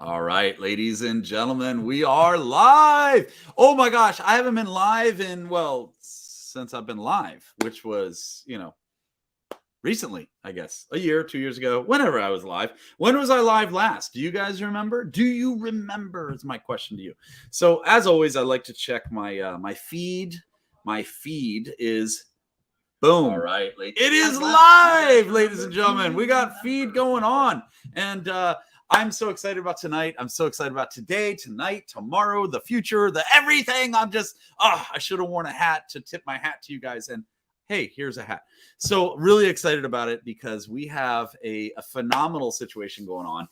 All right, ladies and gentlemen, we are live. Oh my gosh, I haven't been live since I've been live, which was, recently, I guess, a year, 2 years ago, whenever I was live. When was I live last? Do you guys remember? Do you remember is my question to you. So as always, I like to check my feed. My feed is boom. All right, it is live, ladies and gentlemen. We got feed going on. And I'm so excited about tonight. I'm so excited about today, tonight, tomorrow, the future, the everything. I should have worn a hat to tip my hat to you guys. And hey, here's a hat. So really excited about it because we have a phenomenal situation going on.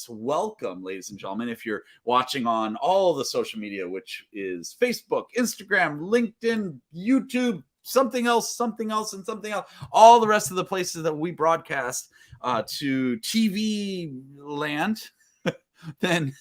Welcome, ladies and gentlemen. If you're watching on all the social media, which is Facebook, Instagram, LinkedIn, YouTube, something else, and something else, all the rest of the places that we broadcast to TV land, then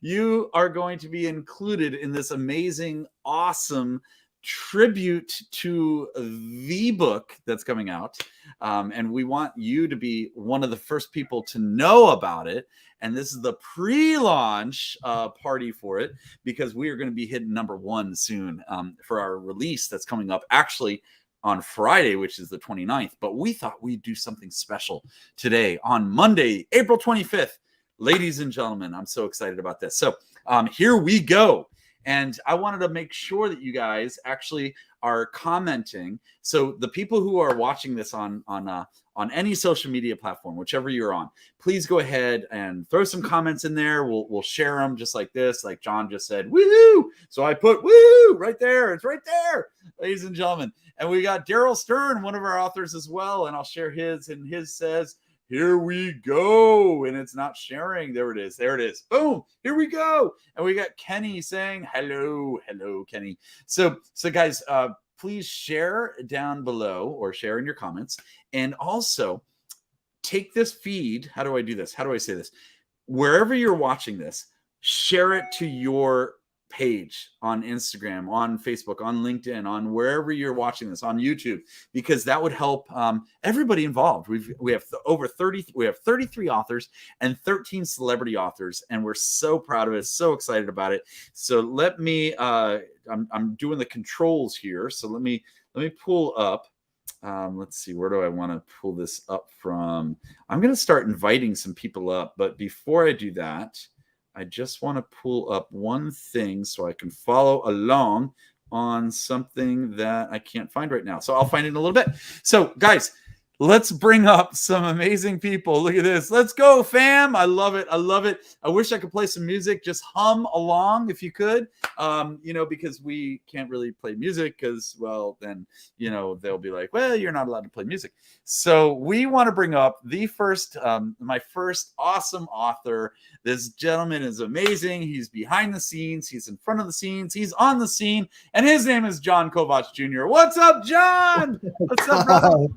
you are going to be included in this amazing, awesome tribute to the book that's coming out. And we want you to be one of the first people to know about it. And this is the pre-launch party for it, because we are going to be hitting #1 soon for our release that's coming up actually on Friday, which is the 29th. But we thought we'd do something special today on Monday, April 25th. Ladies and gentlemen, I'm so excited about this. So here we go. And I wanted to make sure that you guys actually are commenting. So the people who are watching this on any social media platform, whichever you're on, please go ahead and throw some comments in there. We'll share them just like this, like John just said, woohoo. So I put woo right there. It's right there, ladies and gentlemen. And we got Daryl Stern, one of our authors as well. And I'll share his, and his says, here we go. And it's not sharing. There it is. Boom. Here we go. And we got Kenny saying hello, Kenny. So guys, please share down below or share in your comments. And also take this feed. How do I do this? How do I say this? Wherever you're watching this, share it to your page on Instagram, on Facebook, on LinkedIn, on wherever you're watching this, on YouTube, because that would help everybody involved. We have 33 authors and 13 celebrity authors, and we're so proud of it, so excited about it. So let me I'm doing the controls here. So let me pull up. Let's see, where do I want to pull this up from? I'm going to start inviting some people up, but before I do that, I just want to pull up one thing so I can follow along on something that I can't find right now. So I'll find it in a little bit. So guys, let's bring up some amazing people. Look at this. Let's go, fam. I love it. I wish I could play some music. Just hum along if you could, because we can't really play music because, well, then, they'll be like, well, you're not allowed to play music. So we want to bring up the first, my first awesome author. This gentleman is amazing. He's behind the scenes. He's in front of the scenes. He's on the scene. And his name is John Kovach Jr. What's up, John? What's up, brother?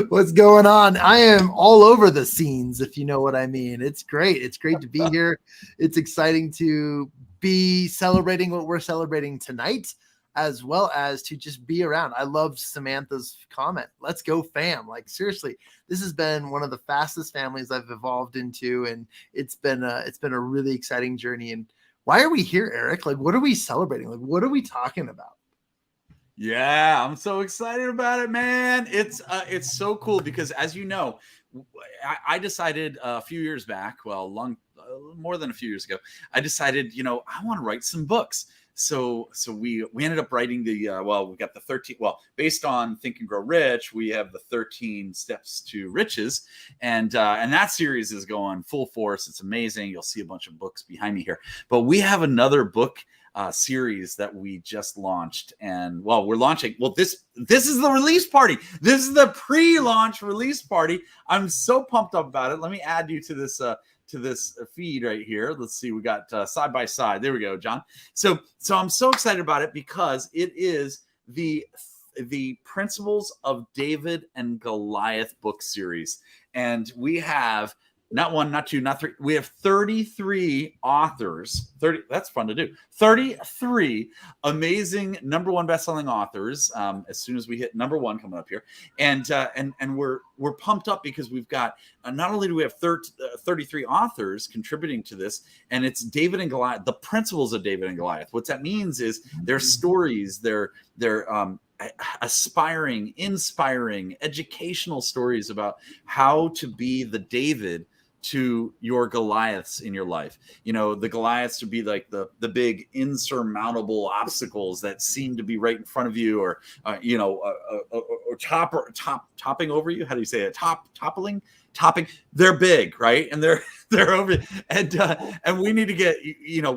What's going on? I am all over the scenes, if you know what I mean. It's great. It's great to be here. It's exciting to be celebrating what we're celebrating tonight, as well as to just be around. I love Samantha's comment. Let's go, fam. Like, seriously, this has been one of the fastest families I've evolved into, and it's been a really exciting journey. And why are we here, Eric? Like, what are we celebrating? Like, what are we talking about? Yeah, I'm so excited about it, man. It's so cool because, as you know, I decided a few years back, more than a few years ago, I decided, I want to write some books. So we ended up writing we got the 13, based on Think and Grow Rich, we have the 13 Steps to Riches. And that series is going full force. It's amazing. You'll see a bunch of books behind me here, but we have another book series that we just launched, and we're launching. This is the release party. This is the pre-launch release party. I'm so pumped up about it. Let me add you to this feed right here. Let's see. We got side by side. There we go, John. So I'm so excited about it because it is the Principles of David and Goliath book series, and we have not one, not two, not three. We have 33 authors. 30. That's fun to do. 33 amazing #1 best-selling authors. As soon as we hit #1 coming up here, and we're pumped up because we've got not only do we have 33 authors contributing to this, and it's David and Goliath, the principles of David and Goliath. What that means is their stories, their aspiring, inspiring, educational stories about how to be the David to your Goliaths in your life. You know, the Goliaths would be like the big insurmountable obstacles that seem to be right in front of you, or topping over you. How do you say it? Toppling. They're big, right? And they're over, and we need to get,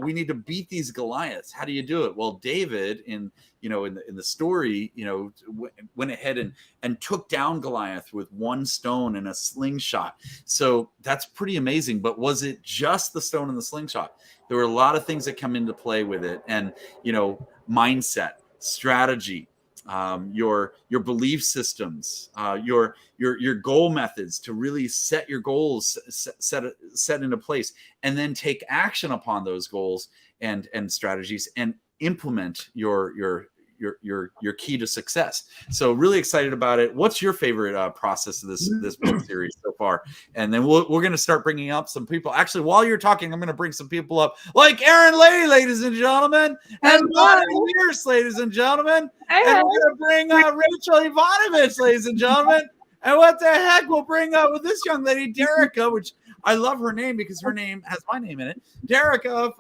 we need to beat these Goliaths. How do you do it? Well, David in the story, went ahead and took down Goliath with one stone and a slingshot. So that's pretty amazing. But was it just the stone and the slingshot? There were a lot of things that come into play with it, and mindset, strategy, your belief systems, your goal methods to really set your goals, set into place, and then take action upon those goals and strategies, and implement your key to success. So really excited about it. What's your favorite process of this book series so far? And then we're going to start bringing up some people. Actually, while you're talking, I'm going to bring some people up, like Aaron Lady, ladies and gentlemen, and Bonnie Pierce, ladies and gentlemen. And we're going to bring Rachel Ivanovich, ladies and gentlemen. And what the heck, we'll bring up with this young lady, Derica, which I love her name because her name has my name in it. Derica,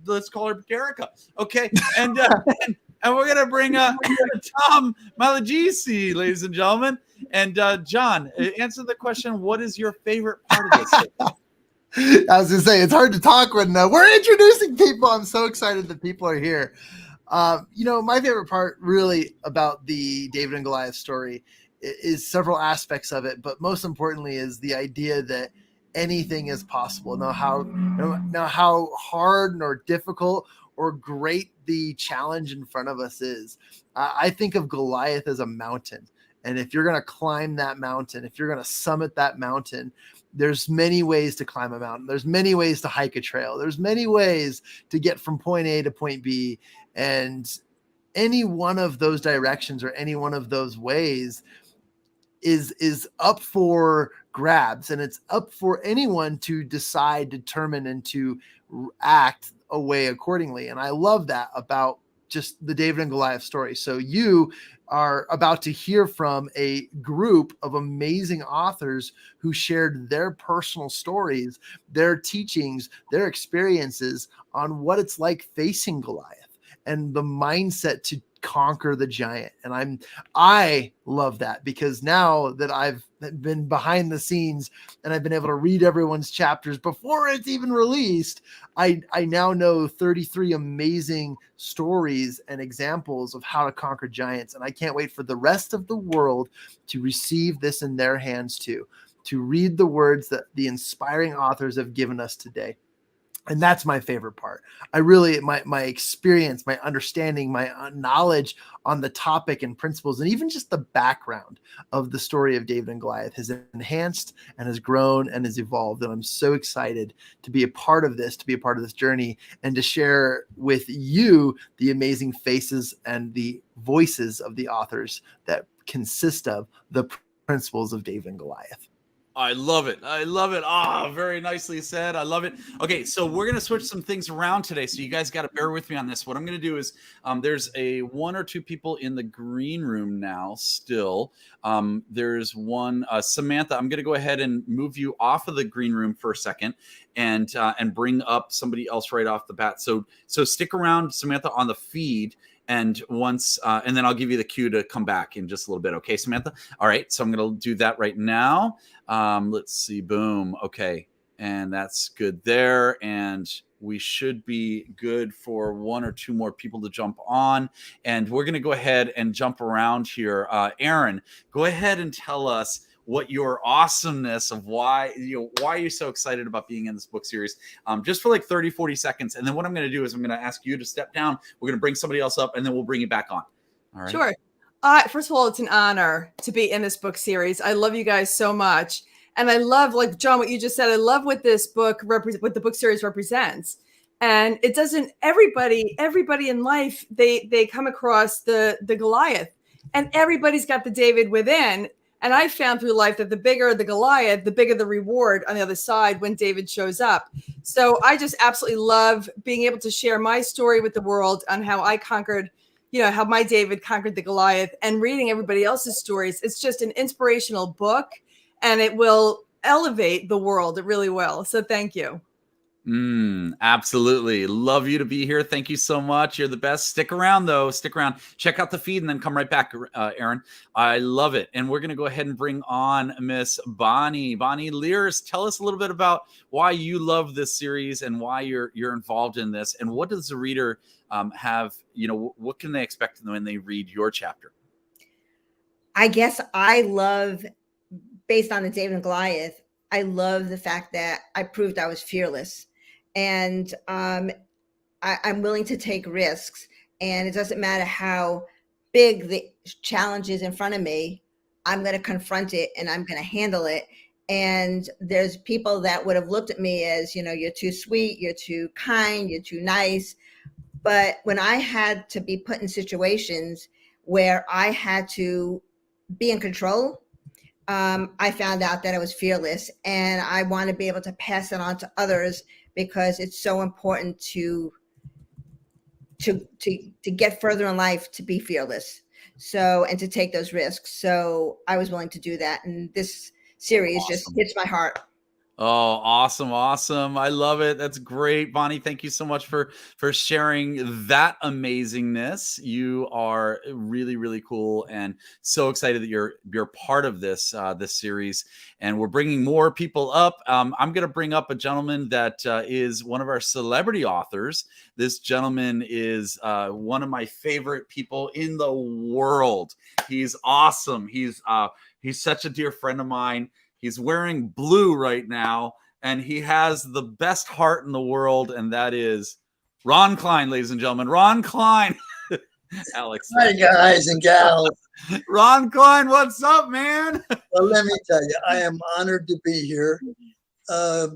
let's call her Derica. Okay. And we're going to bring Tom Malagisi, ladies and gentlemen. And John, answer the question, what is your favorite part of this? I was going to say, it's hard to talk when we're introducing people. I'm so excited that people are here. My favorite part really about the David and Goliath story is several aspects of it, but most importantly is the idea that anything is possible. No how hard nor difficult or great the challenge in front of us is. I think of Goliath as a mountain. And if you're going to climb that mountain, if you're going to summit that mountain, there's many ways to climb a mountain. There's many ways to hike a trail. There's many ways to get from point A to point B. And any one of those directions or any one of those ways is up for grabs, and it's up for anyone to decide, determine, and to act away accordingly. And I love that about just the David and Goliath story. So you are about to hear from a group of amazing authors who shared their personal stories, their teachings, their experiences on what it's like facing Goliath and the mindset to conquer the giant. And I love that, because now that I've been behind the scenes and I've been able to read everyone's chapters before it's even released, I now know 33 amazing stories and examples of how to conquer giants. And I can't wait for the rest of the world to receive this in their hands too, to read the words that the inspiring authors have given us today. And that's my favorite part. I really, my experience, my understanding, my knowledge on the topic and principles, and even just the background of the story of David and Goliath has enhanced and has grown and has evolved. And I'm so excited to be a part of this, journey, and to share with you the amazing faces and the voices of the authors that consist of the principles of David and Goliath. I love it. Oh, very nicely said. I love it. Okay, so we're going to switch some things around today, so you guys got to bear with me on this. What I'm going to do is there's one or two people in the green room now still. There's one, Samantha. I'm going to go ahead and move you off of the green room for a second and bring up somebody else right off the bat. So stick around, Samantha, on the feed. And once, and then I'll give you the cue to come back in just a little bit. Okay, Samantha? All right, so I'm going to do that right now. Let's see. Boom. Okay. And that's good there. And we should be good for one or two more people to jump on. And we're going to go ahead and jump around here. Aaron, go ahead and tell us what your awesomeness of why you're so excited about being in this book series, just for like 30-40 seconds. And then what I'm going to do is I'm going to ask you to step down. We're going to bring somebody else up, and then we'll bring you back on. All right. Sure. First of all, it's an honor to be in this book series. I love you guys so much. And I love, like John, what you just said. I love what this book what the book series represents. And it doesn't, everybody in life, they come across the Goliath, and everybody's got the David within. And I found through life that the bigger the Goliath, the bigger the reward on the other side when David shows up. So I just absolutely love being able to share my story with the world on how I conquered, how my David conquered the Goliath, and reading everybody else's stories. It's just an inspirational book, and it will elevate the world. It really will. So thank you. Absolutely. Love you to be here. Thank you so much. You're the best. Stick around, though. Stick around. Check out the feed and then come right back, Aaron. I love it. And we're going to go ahead and bring on Miss Bonnie. Bonnie Lears, tell us a little bit about why you love this series and why you're involved in this. And what does the reader have, what can they expect when they read your chapter? I guess I love, based on the David and Goliath, I love the fact that I proved I was fearless. And I'm willing to take risks. And it doesn't matter how big the challenge is in front of me, I'm going to confront it and I'm going to handle it. And there's people that would have looked at me as, you're too sweet, you're too kind, you're too nice. But when I had to be put in situations where I had to be in control, I found out that I was fearless, and I want to be able to pass it on to others, because it's so important to get further in life, to be fearless. So, and to take those risks. So I was willing to do that. And this series just hits my heart. Oh, awesome. Awesome. I love it. That's great. Bonnie, thank you so much for sharing that amazingness. You are really, really cool, and so excited that you're part of this series. And we're bringing more people up. I'm going to bring up a gentleman that is one of our celebrity authors. This gentleman is one of my favorite people in the world. He's awesome. He's such a dear friend of mine. He's wearing blue right now, and he has the best heart in the world, and that is Ron Klein, ladies and gentlemen. Ron Klein. Alex. Hi, guys and gals. Ron Klein, what's up, man? Well, let me tell you, I am honored to be here. I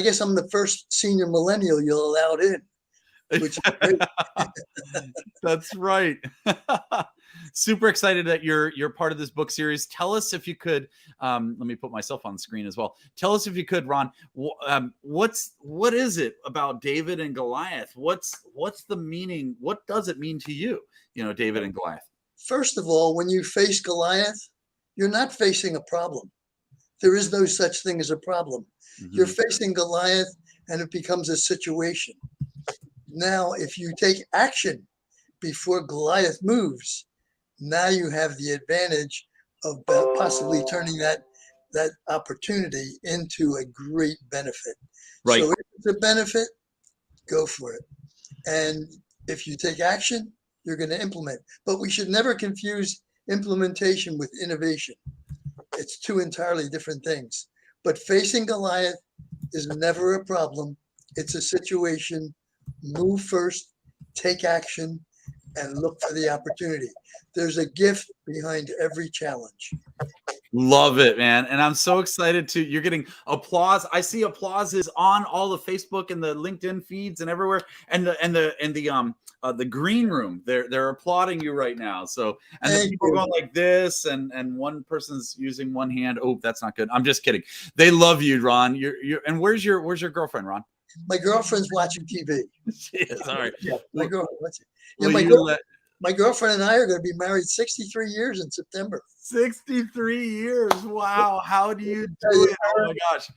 guess I'm the first senior millennial you'll allow in, which is great. That's right. Super excited that you're part of this book series. Tell us, if you could, let me put myself on the screen as well. Tell us, if you could, Ron, what is it about David and Goliath? What's the meaning? What does it mean to you, David and Goliath? First of all, when you face Goliath, you're not facing a problem. There is no such thing as a problem. Mm-hmm. You're facing Goliath, and it becomes a situation. Now, if you take action before Goliath moves, now you have the advantage of possibly turning that opportunity into a great benefit. Right. So if it's a benefit, go for it. And if you take action, you're going to implement. But we should never confuse implementation with innovation. It's two entirely different things. But facing Goliath is never a problem. It's a situation. Move first, take action, and look for the opportunity. There's a gift behind every challenge. Love it, man. And I'm so excited you're getting applause. I see applauses on all the Facebook and the LinkedIn feeds and everywhere. And the green room, they're applauding you right now. So, and the people are going like this, and one person's using one hand. Oh, that's not good. I'm just kidding. They love you, Ron. And where's your girlfriend, Ron? My girlfriend's watching TV. She is. All right. Yeah, my girlfriend. My girlfriend and I are going to be married 63 years in September. 63 years. Wow. How do you do it? Oh my gosh.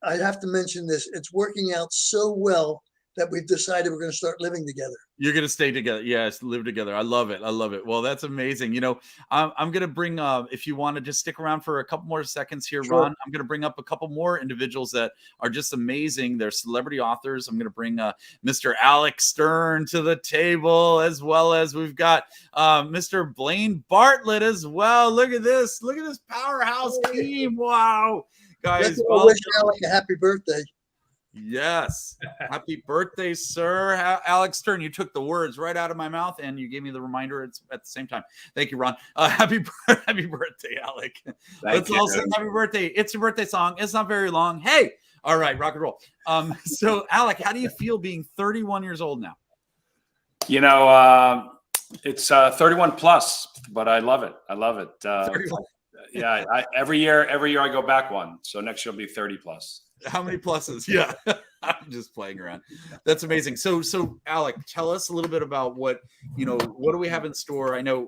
I have to mention this. It's working out so well that we've decided we're going to start living together. You're going to stay together. Yes, live together. I love it. I love it. Well, that's amazing. I'm going to bring, if you want to just stick around for a couple more seconds here, sure. Ron, I'm going to bring up a couple more individuals that are just amazing. They're celebrity authors. I'm going to bring Mr. Alex Stern to the table, as well as we've got Mr. Blaine Bartlett as well. Look at this. Look at this powerhouse team. Wow. Guys, wish Alex a happy birthday. Yes. Happy birthday, sir. Alex Stern, you took the words right out of my mouth and you gave me the reminder at the same time. Thank you, Ron. Happy birthday, Alec. Let's all sing happy birthday. It's your birthday song. It's not very long. Hey. All right, rock and roll. So, Alec, how do you feel being 31 years old now? You know, it's 31 plus, but I love it. I love it. Yeah, every year I go back one. So next year will be 30 plus. How many pluses? Yeah, I'm just playing around. That's amazing. So Alec, tell us a little bit about what do we have in store? I know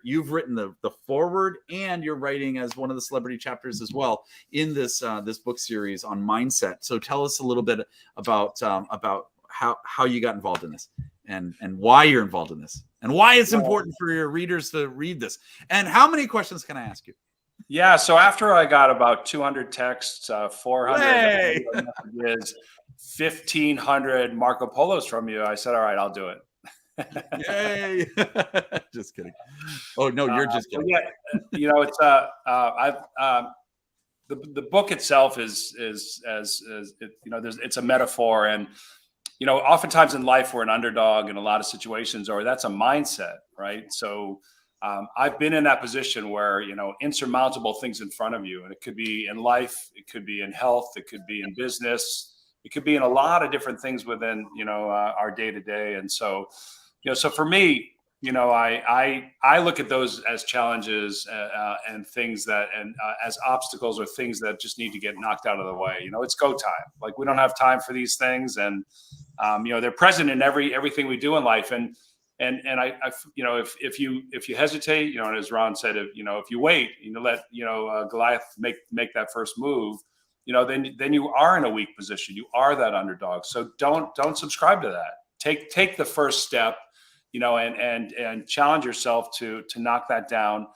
you've written the foreword, and you're writing as one of the celebrity chapters as well in this this book series on mindset. So tell us a little bit about how you got involved in this, and why you're involved in this, and why it's important for your readers to read this. And how many questions can I ask you? Yeah, so after I got about 200 texts, 400 messages, 1,500 Marco Polos from you, I said, all right, I'll do it. Yay! Just kidding. Oh no, you're just kidding. Yeah, you know, it's the book itself is it's a metaphor, and oftentimes in life we're an underdog in a lot of situations, or that's a mindset, right? So I've been in that position where, insurmountable things in front of you, and it could be in life, it could be in health, it could be in business, it could be in a lot of different things within, our day to day. And so, so for me, I look at those as challenges and things that, as obstacles or things that just need to get knocked out of the way. It's go time. Like, we don't have time for these things, and they're present in everything we do in life. And I if you hesitate, and as Ron said, if you wait, let Goliath make that first move, then you are in a weak position. You are that underdog. So don't subscribe to that. Take the first step, and challenge yourself to knock that down.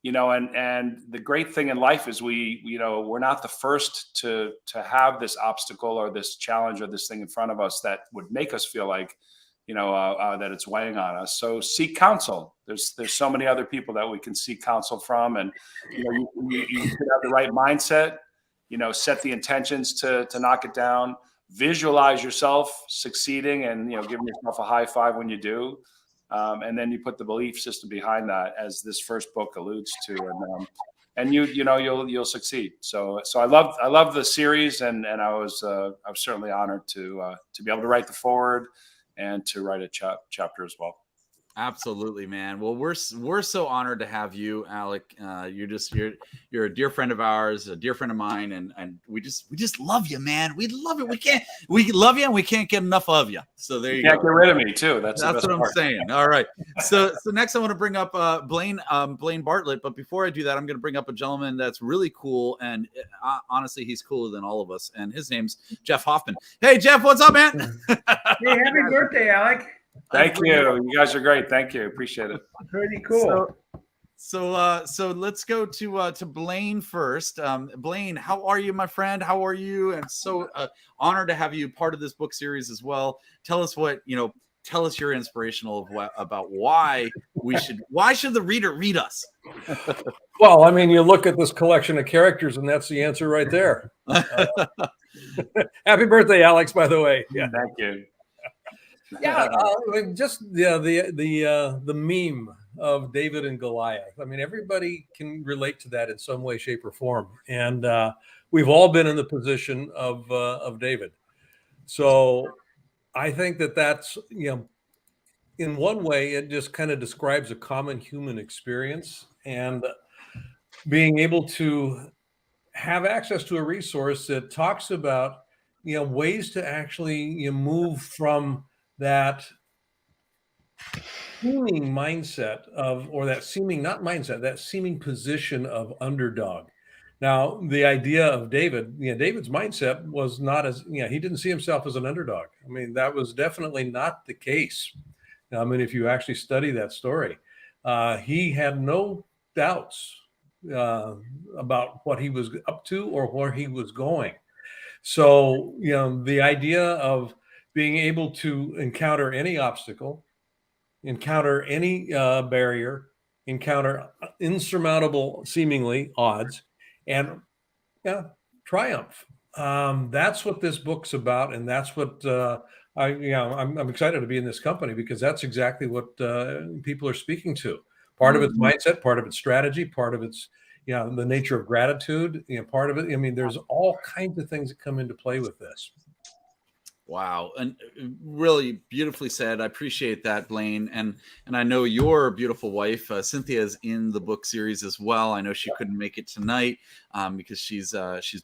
And the great thing in life is we're not the first to have this obstacle or this challenge or this thing in front of us that would make us feel like that it's weighing on us. So seek counsel. There's so many other people that we can seek counsel from, and you could have the right mindset. Set the intentions to knock it down. Visualize yourself succeeding, and giving yourself a high five when you do. And then you put the belief system behind that, as this first book alludes to, and you'll succeed. So I love the series, and I was certainly honored to be able to write the foreword and to write a chapter as well. Absolutely, man. Well, we're so honored to have you, Alec. You're a dear friend of ours, a dear friend of mine, and we just love you, man. We love it. We love you, and we can't get enough of you. So there you go. Can't get rid of me too. That's what I'm saying. All right. So next I want to bring up Blaine Bartlett, but before I do that, I'm going to bring up a gentleman that's really cool, and honestly, he's cooler than all of us. And his name's Jeff Hoffman. Hey, Jeff, what's up, man? Hey, happy birthday, Alec. Thank you. You guys are great. Thank you. Appreciate it. Pretty cool. So let's go to Blaine first. Blaine, how are you, my friend? How are you? And so honored to have you part of this book series as well. Tell us tell us your inspirational about why should the reader read us? Well, I mean, you look at this collection of characters, and that's the answer right there. Happy birthday, Alex, by the way. Yeah, thank you. Yeah, just the meme of David and Goliath. I mean, everybody can relate to that in some way, shape, or form, and we've all been in the position of David. So I think that's in one way, it just kind of describes a common human experience, and being able to have access to a resource that talks about ways to actually move from that seeming mindset that seeming position of underdog. Now, the idea of David's mindset was not as, he didn't see himself as an underdog. I mean, that was definitely not the case. I mean, if you actually study that story, he had no doubts about what he was up to or where he was going. So, the idea of being able to encounter any obstacle, encounter any barrier, encounter insurmountable, seemingly, odds, and triumph. That's what this book's about, and that's what I'm excited to be in this company because that's exactly what people are speaking to. Part of it's mindset, part of it's strategy, part of it's the nature of gratitude. Part of it. I mean, there's all kinds of things that come into play with this. Wow, and really beautifully said. I appreciate that, Blaine, and I know your beautiful wife, Cynthia, is in the book series as well. I know she couldn't make it tonight because she's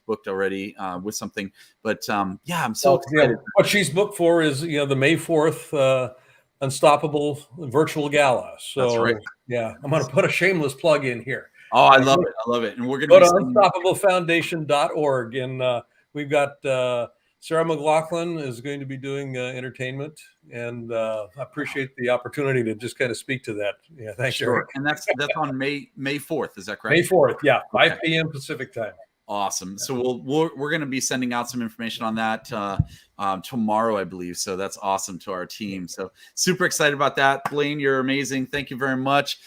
booked already with something. But yeah, I'm so excited. What she's booked for is the May 4th Unstoppable Virtual Gala. So That's right. Yeah, I'm going to put a shameless plug in here. Oh, I love it. I love it. And we're going go to to unstoppablefoundation.org, and we've got. Sarah McLaughlin is going to be doing entertainment, and I appreciate the opportunity to just kind of speak to that. Yeah, thanks, sure. Eric. And that's on May 4th. Is that correct? May 4th, yeah, 5 p.m. Pacific time. Awesome. So we're going to be sending out some information on that tomorrow, I believe. So that's awesome to our team. So super excited about that. Blaine, you're amazing. Thank you very much.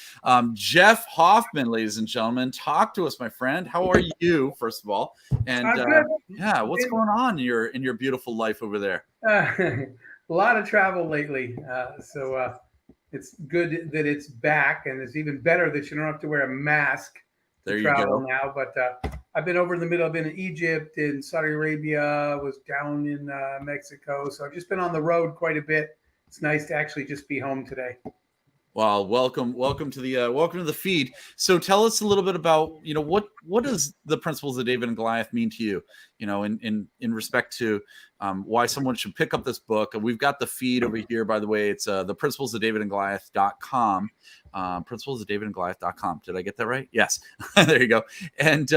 Jeff Hoffman, ladies and gentlemen, talk to us, my friend. How are you, first of all? And yeah, what's going on in your beautiful life over there? A lot of travel lately. So it's good that it's back, and it's even better that you don't have to wear a mask to travel now. But I've been over in the middle. I've been in Egypt, in Saudi Arabia, was down in Mexico. So I've just been on the road quite a bit. It's nice to actually just be home today. Well, welcome to the feed. So tell us a little bit about, what does the principles of David and Goliath mean to you, in respect to why someone should pick up this book. And we've got the feed over here, by the way. It's the principlesofdavidandgoliath.com. Principlesofdavidandgoliath.com. Did I get that right? Yes. There you go. And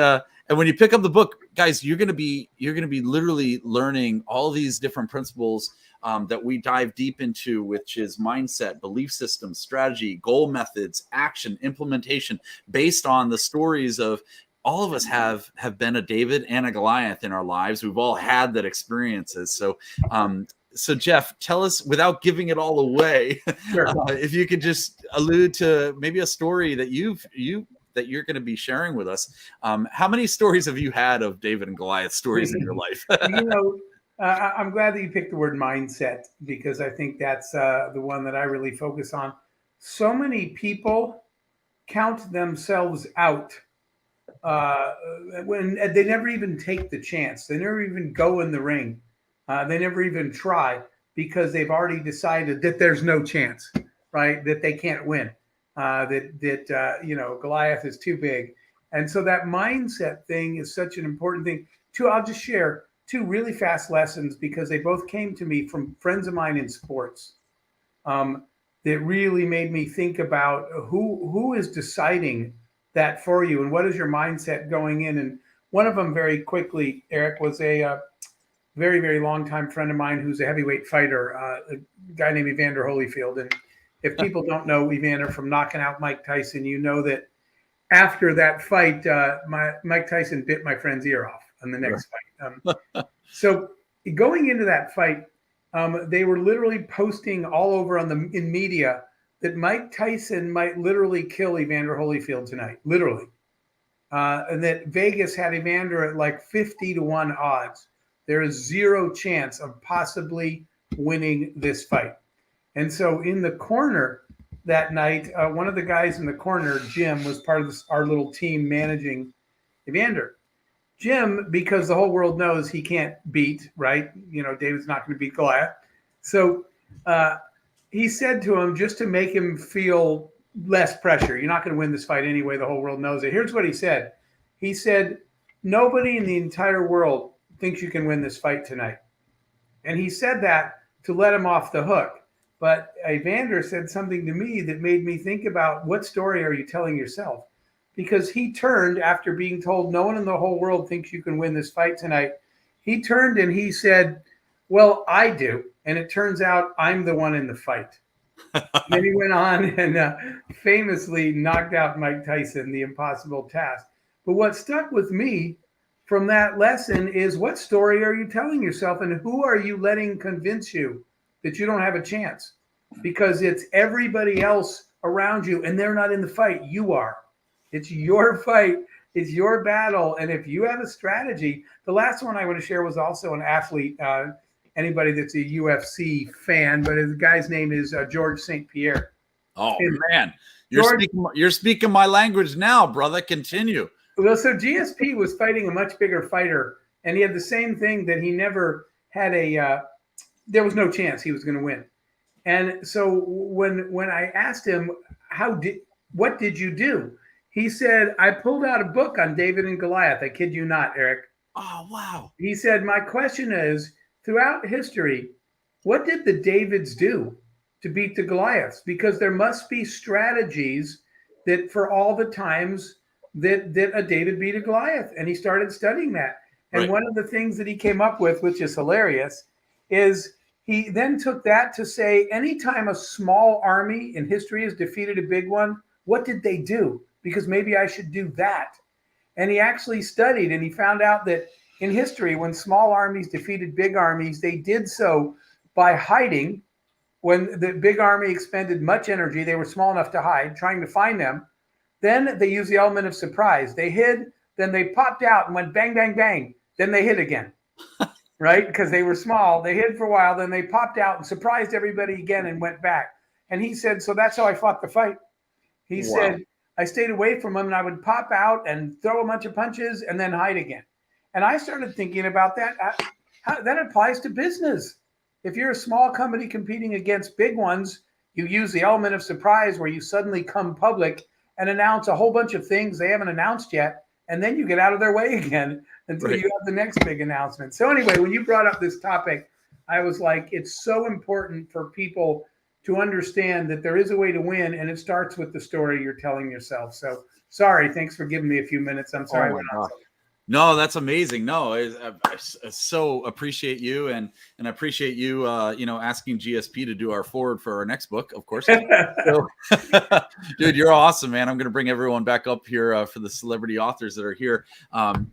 when you pick up the book, guys, you're going to be literally learning all these different principles that we dive deep into, which is mindset, belief systems, strategy, goal methods, action, implementation, based on the stories of all of us have been a David and a Goliath in our lives. We've all had that experiences. So, so Jeff, tell us, without giving it all away, Sure. If you could just allude to maybe a story that that you're going to be sharing with us. How many stories have you had of David and Goliath stories in your life? I'm glad that you picked the word mindset, because I think that's the one that I really focus on. So many people count themselves out when they never even take the chance. They never even go in the ring. They never even try, because they've already decided that there's no chance, right? That they can't win. Goliath is too big. And so that mindset thing is such an important thing. I'll just share two really fast lessons, because they both came to me from friends of mine in sports, that really made me think about who is deciding that for you, and what is your mindset going in. And one of them, very quickly, Eric, was a very, very long time friend of mine who's a heavyweight fighter, a guy named Evander Holyfield. And if people don't know Evander from knocking out Mike Tyson, you know that after that fight, Mike Tyson bit my friend's ear off on the next fight. So going into that fight, they were literally posting all over in media that Mike Tyson might literally kill Evander Holyfield tonight, literally. And that Vegas had Evander at like 50-1 odds. There is zero chance of possibly winning this fight. And so in the corner that night, one of the guys in the corner, Jim, was part of our little team managing Evander. Jim, because the whole world knows he can't beat, right? David's not going to beat Goliath. So he said to him, just to make him feel less pressure, you're not going to win this fight anyway. The whole world knows it. Here's what he said. He said, nobody in the entire world thinks you can win this fight tonight. And he said that to let him off the hook. But Evander said something to me that made me think about, what story are you telling yourself? Because he turned, after being told no one in the whole world thinks you can win this fight tonight, he turned and he said, well, I do. And it turns out I'm the one in the fight. Then he went on and famously knocked out Mike Tyson, the impossible task. But what stuck with me from that lesson is, what story are you telling yourself, and who are you letting convince you that you don't have a chance? Because it's everybody else around you, and they're not in the fight. You are. It's your fight, It's your battle. And if you have a strategy, the last one I want to share was also an athlete. Anybody that's a UFC fan, but the guy's name is George St. Pierre. Oh And man, George, you're speaking my language now, brother. Continue. well, so GSP was fighting a much bigger fighter, and he had the same thing that he never had there was no chance he was going to win. And so when I asked him, what did you do? He said, I pulled out a book on David and Goliath. I kid you not, Eric. Oh, wow. He said, my question is, throughout history, what did the Davids do to beat the Goliaths? Because there must be strategies that for all the times that a David beat a Goliath. And he started studying that. And Right. one of the things that he came up with, which is hilarious, is he then took that to say, anytime a small army in history has defeated a big one, what did they do? Because maybe I should do that. And he actually studied, and he found out that in history, when small armies defeated big armies, they did so by hiding. When the big army expended much energy, they were small enough to hide, trying to find them. Then they used the element of surprise. They hid, then they popped out and went bang, bang, bang. Then they hid again. Right? Because they were small. They hid for a while. Then they popped out and surprised everybody again and went back. And he said, so that's how I fought the fight. He said, I stayed away from them and I would pop out and throw a bunch of punches and then hide again. And I started thinking about that. That applies to business. If you're a small company competing against big ones, you use the element of surprise where you suddenly come public and announce a whole bunch of things they haven't announced yet. And then you get out of their way again until you have the next big announcement. So anyway, when you brought up this topic, I was like, it's so important for people to understand that there is a way to win, and it starts with the story you're telling yourself. So sorry, thanks for giving me a few minutes. I'm sorry. No, that's amazing. No, I so appreciate you, and I appreciate you, asking GSP to do our forward for our next book, of course. So, dude, you're awesome, man. I'm going to bring everyone back up here for the celebrity authors that are here.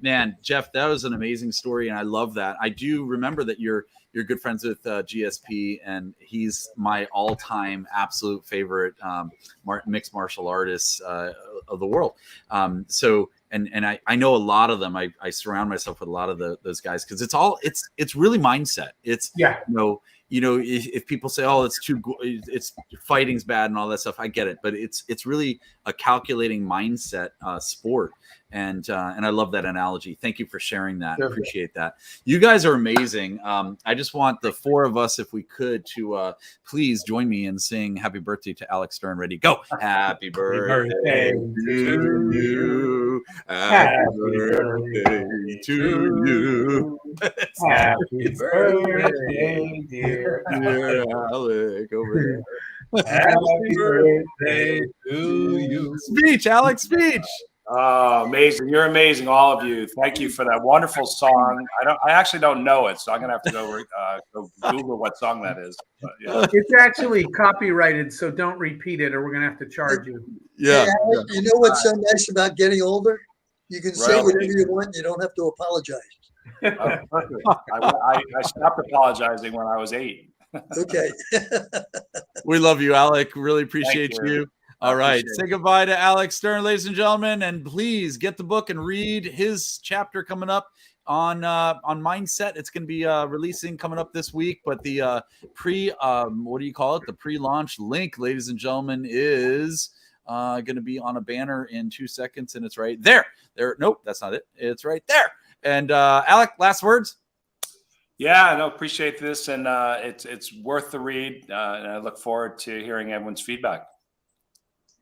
Man, Jeff, that was an amazing story, and I love that. I do remember that you're good friends with GSP, and he's my all-time absolute favorite mixed martial artist of the world. And I know a lot of them. I surround myself with a lot of those guys because it's really mindset. It's if people say, oh, it's fighting's bad and all that stuff, I get it, but it's really a calculating mindset sport. And I love that analogy. Thank you for sharing that. Sure. Appreciate that. You guys are amazing. I just want the four of us, if we could, to please join me in saying happy birthday to Alex Stern. Ready? Go. Happy birthday to you. Happy birthday to you. Happy birthday, dear Alec over there. Happy birthday to you. Speech, Alex, speech. Oh, amazing. You're amazing, all of you. Thank you for that wonderful song. I actually don't know it, so I'm going to have to go Google what song that is. But, yeah. It's actually copyrighted, so don't repeat it or we're going to have to charge you. Yeah. Hey, Alex, you know what's so nice about getting older? You can say Right. whatever you want. You don't have to apologize. I stopped apologizing when I was 8. Okay. We love you, Alec. Really appreciate Thank you. you. All right. Appreciate Say goodbye to Alex Stern, ladies and gentlemen. And please get the book and read his chapter coming up on mindset. It's going to be releasing coming up this week. But the what do you call it? The pre-launch link, ladies and gentlemen, is going to be on a banner in 2 seconds. And it's right there. Nope, that's not it. It's right there. And Alec, last words. Yeah, no, appreciate this. And it's worth the read. And I look forward to hearing everyone's feedback.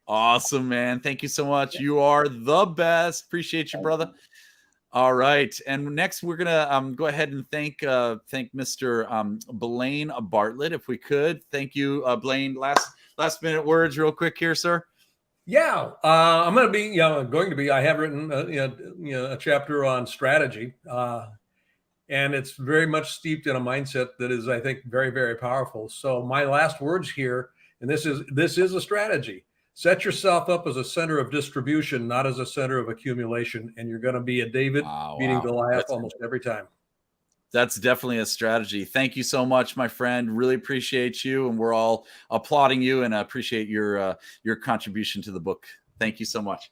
Awesome, man. Thank you so much. You are the best. Appreciate you, brother. All right. And next we're going to go ahead and thank Mr. Blaine Bartlett, if we could. Thank you, Blaine. Last minute words real quick here, sir. Yeah, I'm going to be. I have written a chapter on strategy, and it's very much steeped in a mindset that is, I think, very, very powerful. So my last words here, and this is a strategy. Set yourself up as a center of distribution, not as a center of accumulation, and you're going to be a David beating Goliath almost every time. That's definitely a strategy. Thank you so much, my friend. Really appreciate you, and we're all applauding you, and I appreciate your contribution to the book. Thank you so much.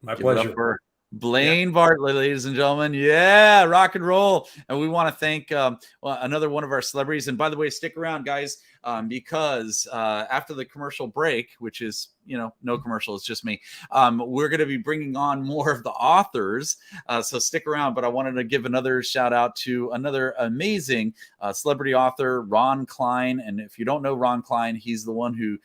My pleasure. Blaine Bartlett, ladies and gentlemen. Yeah, rock and roll. And we want to thank another one of our celebrities. And by the way, stick around, guys, because after the commercial break, which is, no commercial, it's just me, we're going to be bringing on more of the authors. So stick around. But I wanted to give another shout out to another amazing celebrity author, Ron Klein. And if you don't know Ron Klein, he's the one who,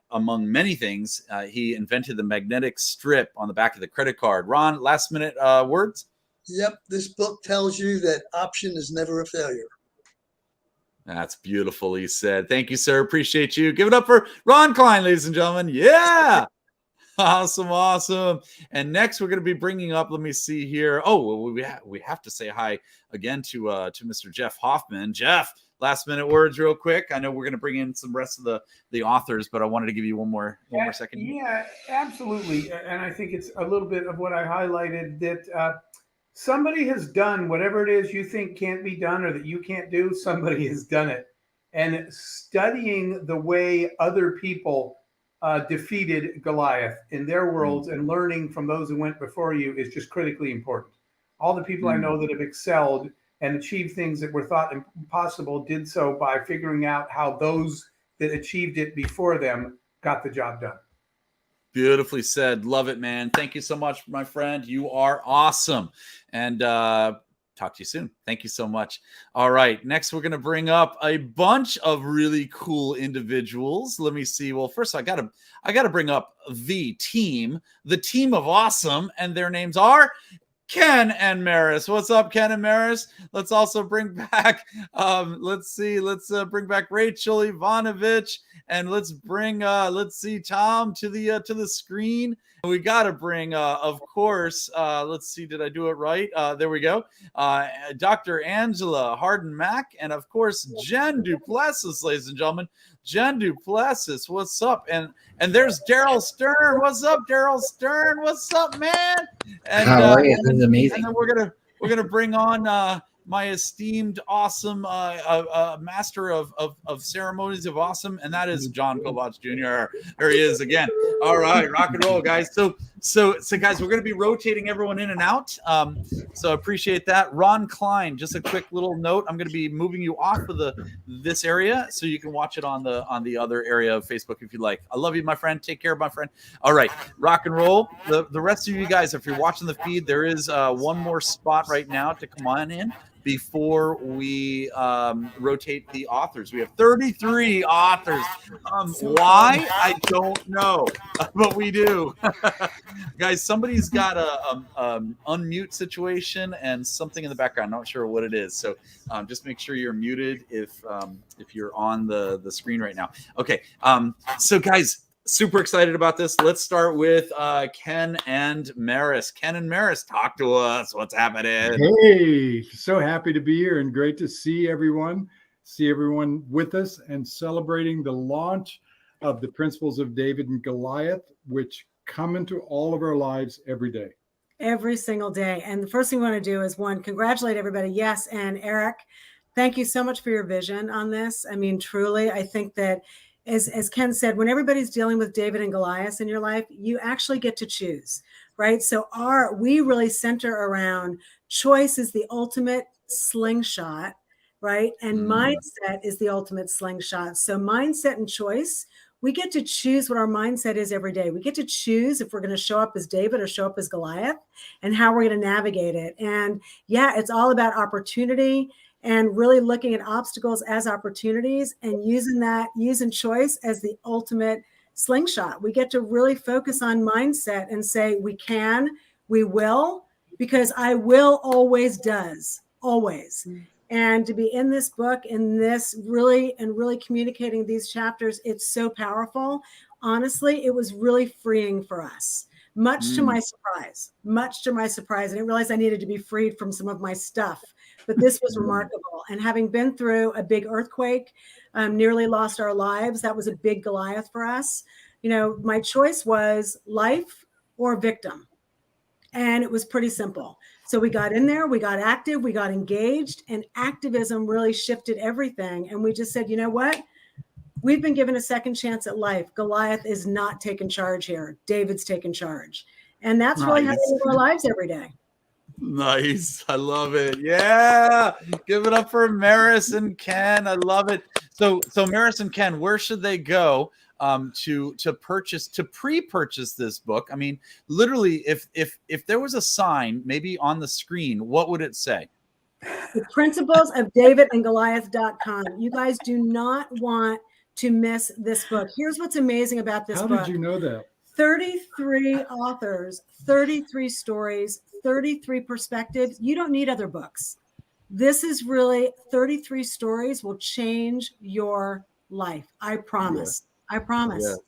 among many things, he invented the magnetic strip on the back of the credit card. Ron, last minute words? Yep. This book tells you that option is never a failure. That's beautifully said. Thank you, sir. Appreciate you. Give it up for Ron Klein, ladies and gentlemen. Yeah. Awesome. And next we're going to be bringing up, let me see here. Oh, well, we have to say hi again to Mr. Jeff Hoffman. Jeff, last minute words real quick. I know we're going to bring in some rest of the authors, but I wanted to give you one more second. Yeah, absolutely. And I think it's a little bit of what I highlighted, that somebody has done whatever it is you think can't be done or that you can't do. Somebody has done it. And studying the way other people defeated Goliath in their worlds and learning from those who went before you is just critically important. All the people I know that have excelled and achieved things that were thought impossible did so by figuring out how those that achieved it before them got the job done. Beautifully said. Love it, man. Thank you so much, my friend. You are awesome. And talk to you soon. Thank you so much. All right. Next, we're going to bring up a bunch of really cool individuals. Let me see. Well, first, I got to bring up the team of awesome. And their names are Ken and Maris. What's up, Ken and Maris? Let's also bring back, let's bring back Rachel Ivanovich, and let's bring, Tom to the screen. We got to bring, of course, let's see, did I do it right? There we go. Dr. Angela Harden-Mack, and of course, Jen Duplessis, ladies and gentlemen. Jen Duplessis, what's up? And there's Daryl Stern. What's up, Daryl Stern? What's up, man? And, how are you? This is amazing. And then we're gonna bring on my esteemed, awesome master of ceremonies of awesome, and that is John Kovach Jr. There he is again. All right, rock and roll, guys. So guys, we're going to be rotating everyone in and out. So I appreciate that. Ron Klein, just a quick little note. I'm going to be moving you off of this area so you can watch it on the other area of Facebook if you'd like. I love you, my friend. Take care, my friend. All right, rock and roll. The rest of you guys, if you're watching the feed, there is one more spot right now to come on in before we rotate the authors. We have 33 authors. Why? I don't know, but we do. Guys, somebody's got a unmute situation and something in the background. Not sure what it is. So just make sure you're muted if you're on the screen right now. Okay. So guys, super excited about this. Let's start with Ken and Maris. Ken and Maris, talk to us. What's happening? Hey, so happy to be here and great to see everyone with us and celebrating the launch of the Principles of David and Goliath, which come into all of our lives every day. Every single day. And the first thing we want to do is, one, congratulate everybody. Yes. And Eric, thank you so much for your vision on this. I mean, truly, I think that as Ken said, when everybody's dealing with David and Goliath in your life, you actually get to choose, right? So we really center around choice is the ultimate slingshot, right? And mindset is the ultimate slingshot. So mindset and choice, we get to choose what our mindset is every day. We get to choose if we're going to show up as David or show up as Goliath and how we're going to navigate it. And yeah, it's all about opportunity and really looking at obstacles as opportunities and using choice as the ultimate slingshot. We get to really focus on mindset and say, we can, we will, because I will always does, always. And to be in this book, in this really communicating these chapters, it's so powerful. Honestly, it was really freeing for us. Much to my surprise. I didn't realize I needed to be freed from some of my stuff, but this was remarkable. And having been through a big earthquake, nearly lost our lives. That was a big Goliath for us. You know, my choice was life or victim. And it was pretty simple. So we got in there, we got active, we got engaged, and activism really shifted everything. And we just said, you know what? We've been given a second chance at life. Goliath is not taking charge here. David's taking charge. And that's really how Nice. we live our lives every day. Nice. I love it. Yeah. Give it up for Maris and Ken. I love it. So Maris and Ken, where should they go to pre-purchase this book? I mean, literally, if there was a sign maybe on the screen, what would it say? The principles of davidandgoliath.com. You guys do not want to miss this book. Here's what's amazing about this How book. did you know that? 33 authors, 33 stories, 33 perspectives. You don't need other books. This is really 33 stories will change your life. I promise. I promise. Yes.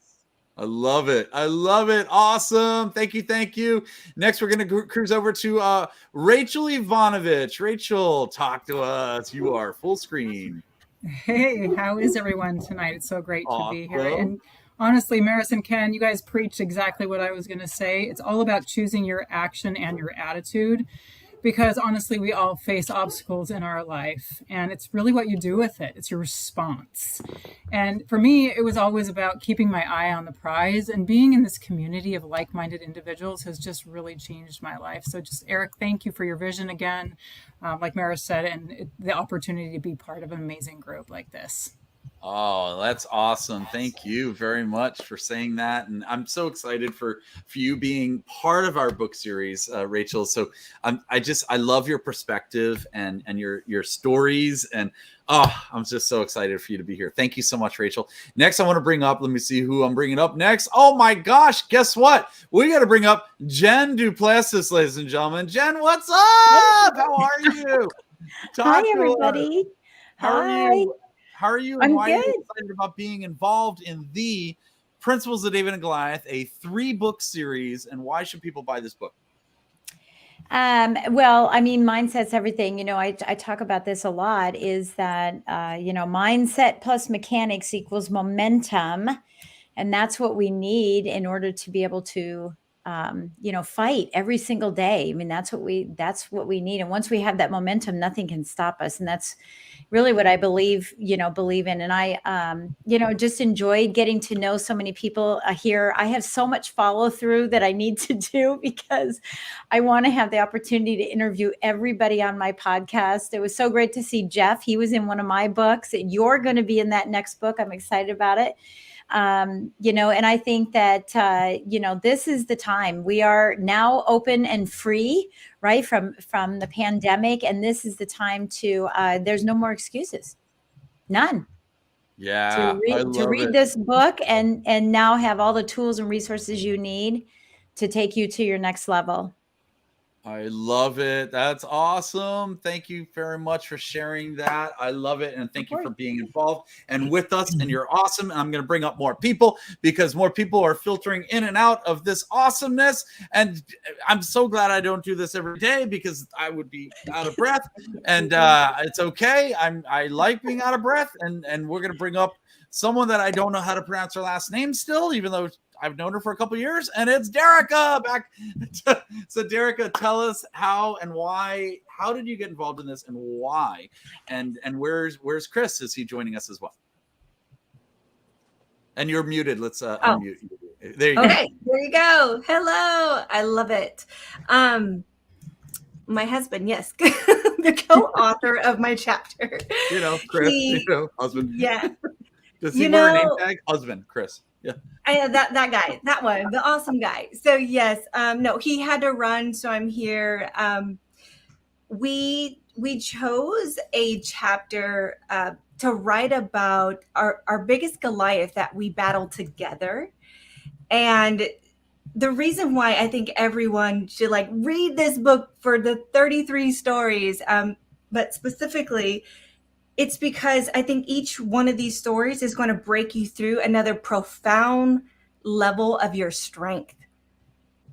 I love it. I love it. Awesome. Thank you. Thank you. Next, we're going to cruise over to Rachel Ivanovich. Rachel, talk to us. You are full screen. Hey, how is everyone tonight? It's so great to be here. Awesome. And honestly, Maris and Ken, you guys preached exactly what I was going to say. It's all about choosing your action and your attitude, because honestly, we all face obstacles in our life, and it's really what you do with it. It's your response. And for me, it was always about keeping my eye on the prize, and being in this community of like-minded individuals has just really changed my life. So just, Eric, thank you for your vision again, like Maris said, and the opportunity to be part of an amazing group like this. Oh, that's awesome. Thank you very much for saying that. And I'm so excited for you being part of our book series, Rachel. So I love your perspective and your stories. And I'm just so excited for you to be here. Thank you so much, Rachel. Next, I want to bring up, let me see who I'm bringing up next. Oh my gosh, guess what? We got to bring up Jen Duplessis, ladies and gentlemen. Jen, what's up? How are you? Hi, everybody. How are you? How are you? And I'm why are good. you excited about being involved in the Principles of David and Goliath, a 3-book series? And why should people buy this book? Well, I mean, mindset's everything. You know, I talk about this a lot, is that, mindset plus mechanics equals momentum. And that's what we need in order to be able to, fight every single day. I mean, that's what we need. And once we have that momentum, nothing can stop us. And that's really what I believe in. And I, just enjoyed getting to know so many people here. I have so much follow through that I need to do, because I want to have the opportunity to interview everybody on my podcast. It was so great to see Jeff. He was in one of my books. You're going to be in that next book. I'm excited about it. And I think that, this is the time. We are now open and free, right, from the pandemic. And this is the time to, there's no more excuses. None. Yeah, To read this book and now have all the tools and resources you need to take you to your next level. I love it. That's awesome. Thank you very much for sharing that. I love it. And thank you for being involved and with us. And you're awesome. And I'm going to bring up more people, because more people are filtering in and out of this awesomeness. And I'm so glad I don't do this every day, because I would be out of breath. And it's okay. I like being out of breath. And we're going to bring up someone that I don't know how to pronounce her last name still, even though I've known her for a couple of years, and it's Derica back. So Derica, tell us how and why. How did you get involved in this, and why? And where's Chris? Is he joining us as well? And you're muted. Let's unmute you. There you go. Okay, there you go. Hello. I love it. My husband, yes, the co-author of my chapter. Chris, husband. Yeah. Does he wear a name tag? Husband, Chris. Yeah. That guy, that one, the awesome guy. So yes, no, he had to run, so I'm here. We chose a chapter to write about our biggest Goliath that we battled together. And the reason why I think everyone should read this book for the 33 stories, but specifically, it's because I think each one of these stories is going to break you through another profound level of your strength.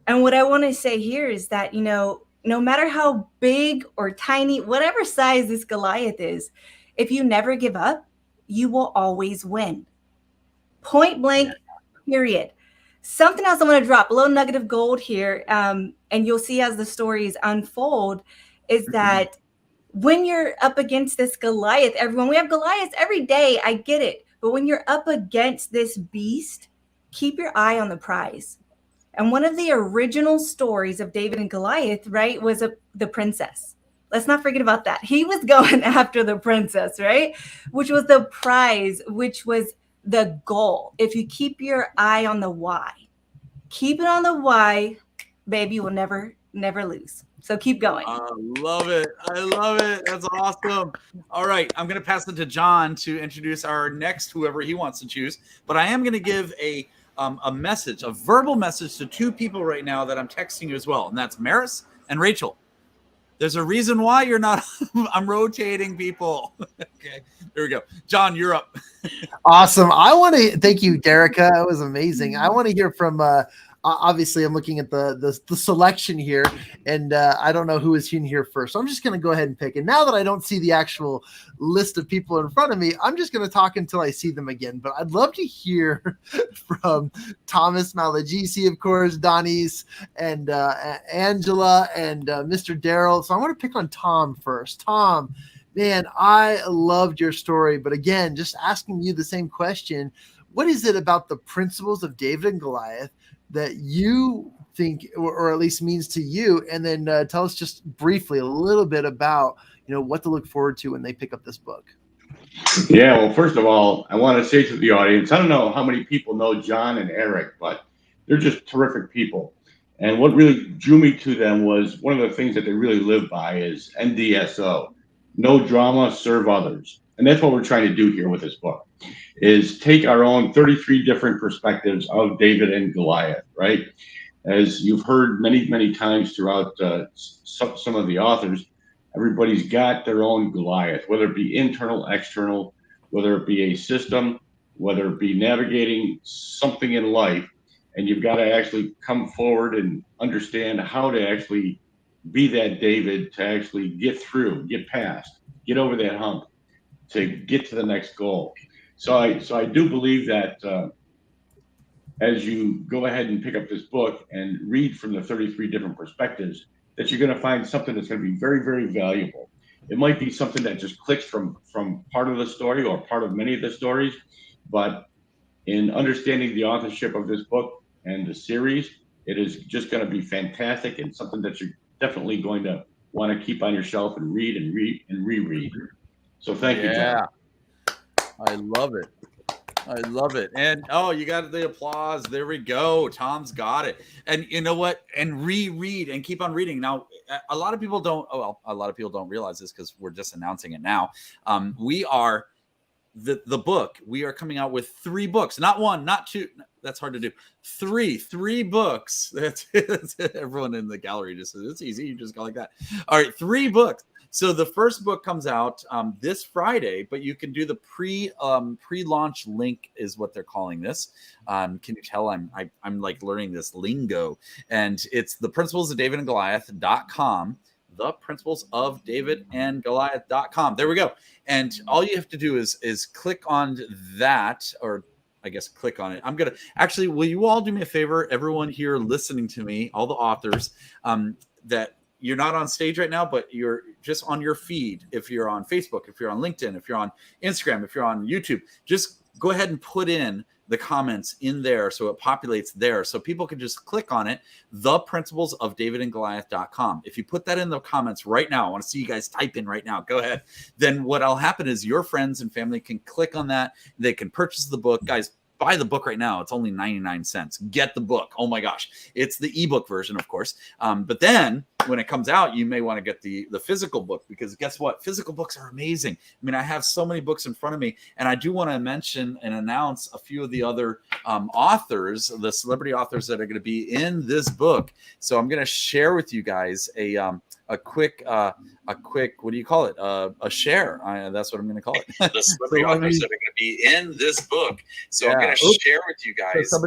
And what I want to say here is that, no matter how big or tiny, whatever size this Goliath is, if you never give up, you will always win. Point blank, period. Something else I want to drop, a little nugget of gold here, and you'll see as the stories unfold, is that when you're up against this Goliath, everyone, we have Goliaths every day. I get it. But when you're up against this beast, keep your eye on the prize. And one of the original stories of David and Goliath, right, was the princess. Let's not forget about that. He was going after the princess, right? Which was the prize, which was the goal. If you keep your eye on the why, keep it on the why, baby, you will never lose. So keep going. I love it. I love it. That's awesome. All right. I'm going to pass it to John to introduce our next, whoever he wants to choose. But I am going to give a message, a verbal message to two people right now that I'm texting you as well. And that's Maris and Rachel. There's a reason why you're not. I'm rotating people. Okay. There we go. John, you're up. Awesome. I want to thank you, Derica. It was amazing. I want to hear from obviously I'm looking at the selection here, and I don't know who is in here first. So I'm just going to go ahead and pick. And now that I don't see the actual list of people in front of me, I'm just going to talk until I see them again. But I'd love to hear from Thomas Malagisi, of course, Donnie's, and Angela, and Mr. Daryl. So I want to pick on Tom first. Tom, man, I loved your story. But again, just asking you the same question. What is it about the principles of David and Goliath that you think, or at least means to you? And then tell us just briefly a little bit about, what to look forward to when they pick up this book. Yeah, well, first of all, I want to say to the audience, I don't know how many people know John and Eric, but they're just terrific people. And what really drew me to them was one of the things that they really live by is NDSO, no drama, serve others. And that's what we're trying to do here with this book, is take our own 33 different perspectives of David and Goliath, right? As you've heard many, many times throughout some of the authors, everybody's got their own Goliath, whether it be internal, external, whether it be a system, whether it be navigating something in life. And you've got to actually come forward and understand how to actually be that David, to actually get through, get past, get over that hump, to get to the next goal. So I do believe that as you go ahead and pick up this book and read from the 33 different perspectives, that you're going to find something that's going to be very, very valuable. It might be something that just clicks from part of the story or part of many of the stories, but in understanding the authorship of this book and the series, it is just going to be fantastic and something that you're definitely going to want to keep on your shelf and read and reread. So thank you, John. I love it. I love it. And you got the applause. There we go. Tom's got it. And you know what? And reread and keep on reading. Now, a lot of people don't realize this because we're just announcing it now. We are the book. We are coming out with 3 books, not 1, not 2. That's hard to do. 3 books. That's everyone in the gallery just says it's easy. You just go like that. All right, 3 books. So the first book comes out this Friday, but you can do the pre-launch link is what they're calling this. Can you tell I'm like learning this lingo? And it's the principles of David and Goliath.com. The principles of David and Goliath.com. There we go. And all you have to do is click on that, or I guess click on it. I'm going to actually, will you all do me a favor? Everyone here listening to me, all the authors, that you're not on stage right now, but you're just on your feed. If you're on Facebook, if you're on LinkedIn, if you're on Instagram, if you're on YouTube, just go ahead and put in the comments in there so it populates there. So people can just click on it, the principles of davidandgoliath.com. If you put that in the comments right now, I want to see you guys type in right now. Go ahead. Then what'll happen is your friends and family can click on that. They can purchase the book. Guys, buy the book right now. It's only 99 cents. Get the book. Oh my gosh. It's the ebook version, of course. But then when it comes out, you may want to get the physical book, because guess what? Physical books are amazing. I mean, I have so many books in front of me, and I do want to mention and announce a few of the other authors, the celebrity authors that are going to be in this book. So I'm going to share with you guys a quick, what do you call it? A share. That's what I'm going to call it. The celebrity authors that are going to be in this book. So I'm going to share with you guys. So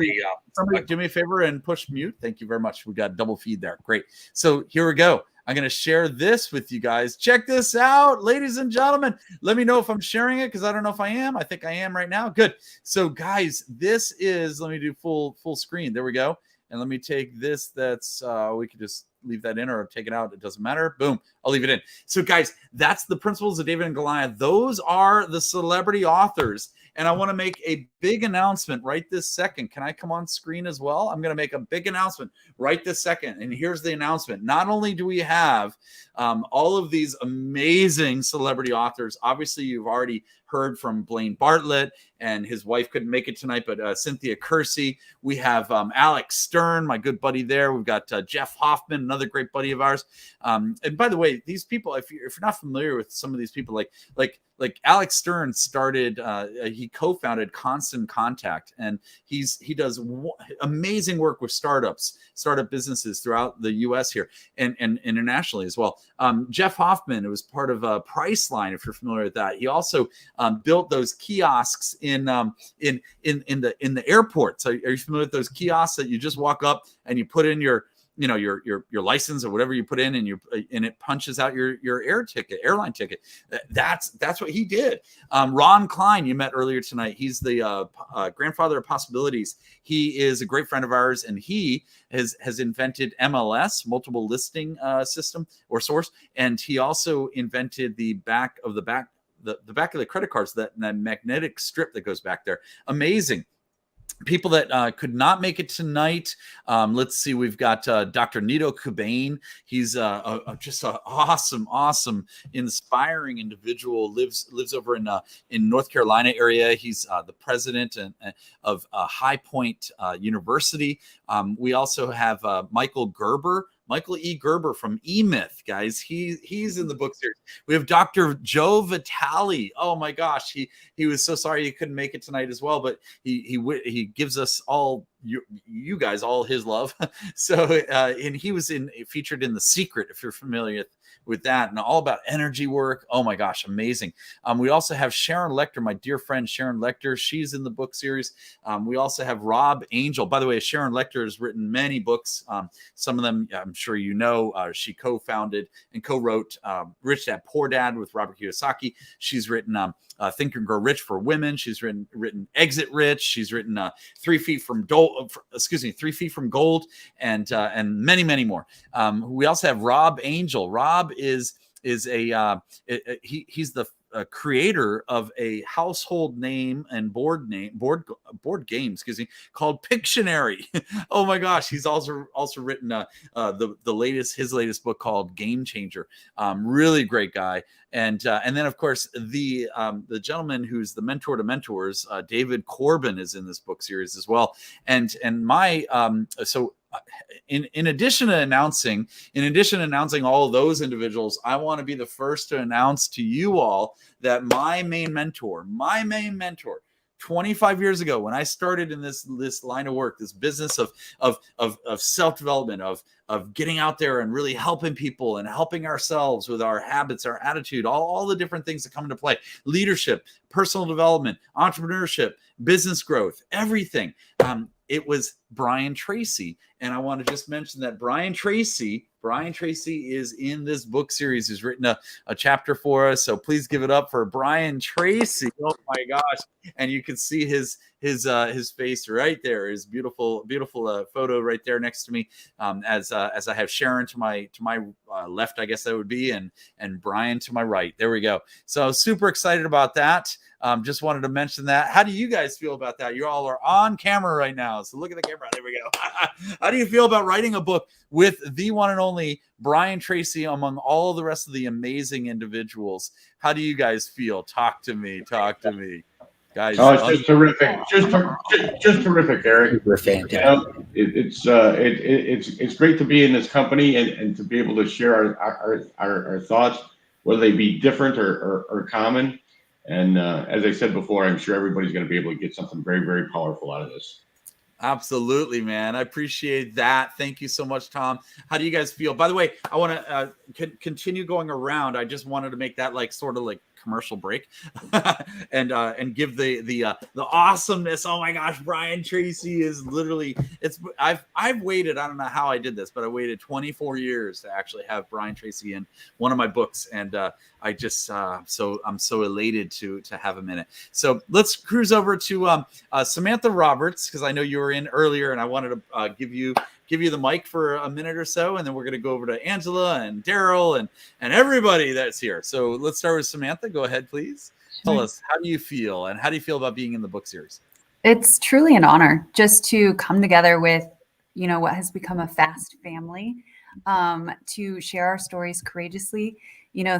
somebody do me a favor and push mute. Thank you very much. We got double feed there. Great. So here we go. I'm going to share this with you guys. Check this out, ladies and gentlemen. Let me know if I'm sharing it, because I don't know if I am. I think I am right now. Good. So guys, this is, let me do full screen. There we go. And let me take this. That's we could just leave that in or take it out. It doesn't matter. Boom. I'll leave it in. So guys, that's the principles of David and Goliath. Those are the celebrity authors. And I want to make a big announcement right this second. Can I come on screen as well? I'm going to make a big announcement right this second. And here's the announcement. Not only do we have all of these amazing celebrity authors, obviously you've already heard from Blaine Bartlett, and his wife couldn't make it tonight, but Cynthia Kersey. We have Alex Stern, my good buddy there. We've got Jeff Hoffman, another great buddy of ours. And by the way, these people, if you're not familiar with some of these people, like Alex Stern started, he co-founded Constant Contact, and he does amazing work with startup businesses throughout the U.S. here and internationally as well. Jeff Hoffman, it was part of Priceline, if you're familiar with that. He also built those kiosks in the airport. So are you familiar with those kiosks that you just walk up and you put in your license or whatever you put in, and it punches out your airline ticket. That's what he did. Ron Klein, you met earlier tonight. He's the grandfather of possibilities. He is a great friend of ours, and he has invented MLS, multiple listing system or source, and he also invented the back of the credit cards, that magnetic strip that goes back there. Amazing. People that could not make it tonight. Let's see. We've got Dr. Nito Kubain. He's just an awesome, inspiring individual. Lives over in North Carolina area. He's the president of High Point University. We also have Michael E. Gerber from E-Myth, guys. He's in the book series. We have Dr. Joe Vitale. Oh my gosh, he was so sorry he couldn't make it tonight as well, but he gives us all you guys all his love. So and he was featured in The Secret, if you're familiar with that, and all about energy work. Oh my gosh, amazing. We also have Sharon Lecter, my dear friend Sharon Lecter. She's in the book series. We also have Rob Angel. By the way, Sharon Lecter has written many books. Some of them I'm sure you know. She co-founded and co-wrote Rich Dad Poor Dad with Robert Kiyosaki. She's written Think and Grow Rich for Women. She's written Exit Rich. She's written 3 Feet from Gold, and many more. We also have Rob Angel. Rob is he's the creator of a household name and board game, called Pictionary. Oh my gosh, he's also written his latest book called Game Changer. Really great guy. And then of course the gentleman who's the mentor to mentors, David Corbin, is in this book series as well. And my in addition to announcing all of those individuals, I want to be the first to announce to you all that my main mentor 25 years ago, when I started in this line of work, this business of self-development, of getting out there and really helping people and helping ourselves with our habits, our attitude, all the different things that come into play, leadership, personal development, entrepreneurship, business growth, everything. It was Brian Tracy. And I want to just mention that Brian Tracy is in this book series. He's written a chapter for us. So please give it up for Brian Tracy. Oh my gosh. And you can see his face right there, his beautiful photo right there next to me, as I have Sharon to my left, I guess that would be, and Brian to my right. There we go. So super excited about that. Just wanted to mention that. How do you guys feel about that? You all are on camera right now, so look at the camera. There we go. How do you feel about writing a book with the one and only Brian Tracy among all the rest of the amazing individuals? How do you guys feel? Talk to me, guys. Oh, it's just terrific. Just terrific, Eric. We're fantastic. It's great to be in this company and to be able to share our thoughts, whether they be different or common. And as I said before, I'm sure everybody's going to be able to get something very, very powerful out of this. Absolutely, man. I appreciate that. Thank you so much, Tom. How do you guys feel? By the way, I want to continue going around. I just wanted to make that sort of commercial break and give the awesomeness. Oh my gosh, Brian Tracy is literally, I've waited, I don't know how I did this, but I waited 24 years to actually have Brian Tracy in one of my books, and I just I'm so elated to have him in it. So let's cruise over to Samantha Roberts, because I know you were in earlier and I wanted to give you the mic for a minute or so, and then we're going to go over to Angela and Daryl and everybody that's here. So let's start with Samantha. Go ahead, please. Tell us, how do you feel, and how do you feel about being in the book series? It's truly an honor just to come together with, what has become a fast family, to share our stories courageously.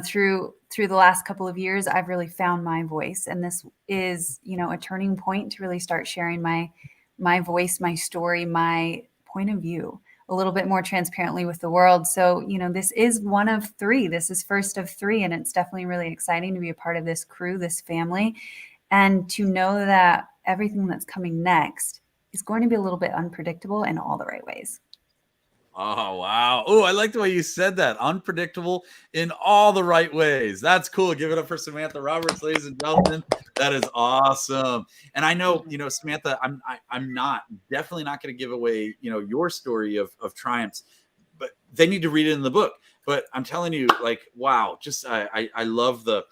Through the last couple of years, I've really found my voice, and this is, a turning point to really start sharing my voice, my story, my point of view a little bit more transparently with the world. So, this is one of three. This is first of three, and it's definitely really exciting to be a part of this crew, this family, and to know that everything that's coming next is going to be a little bit unpredictable in all the right ways. Oh, wow. Oh, I like the way you said that. Unpredictable in all the right ways. That's cool. Give it up for Samantha Roberts, ladies and gentlemen. That is awesome. And I know, Samantha, I'm definitely not going to give away, your story of triumphs, but they need to read it in the book. But I'm telling you, like, wow, just I love the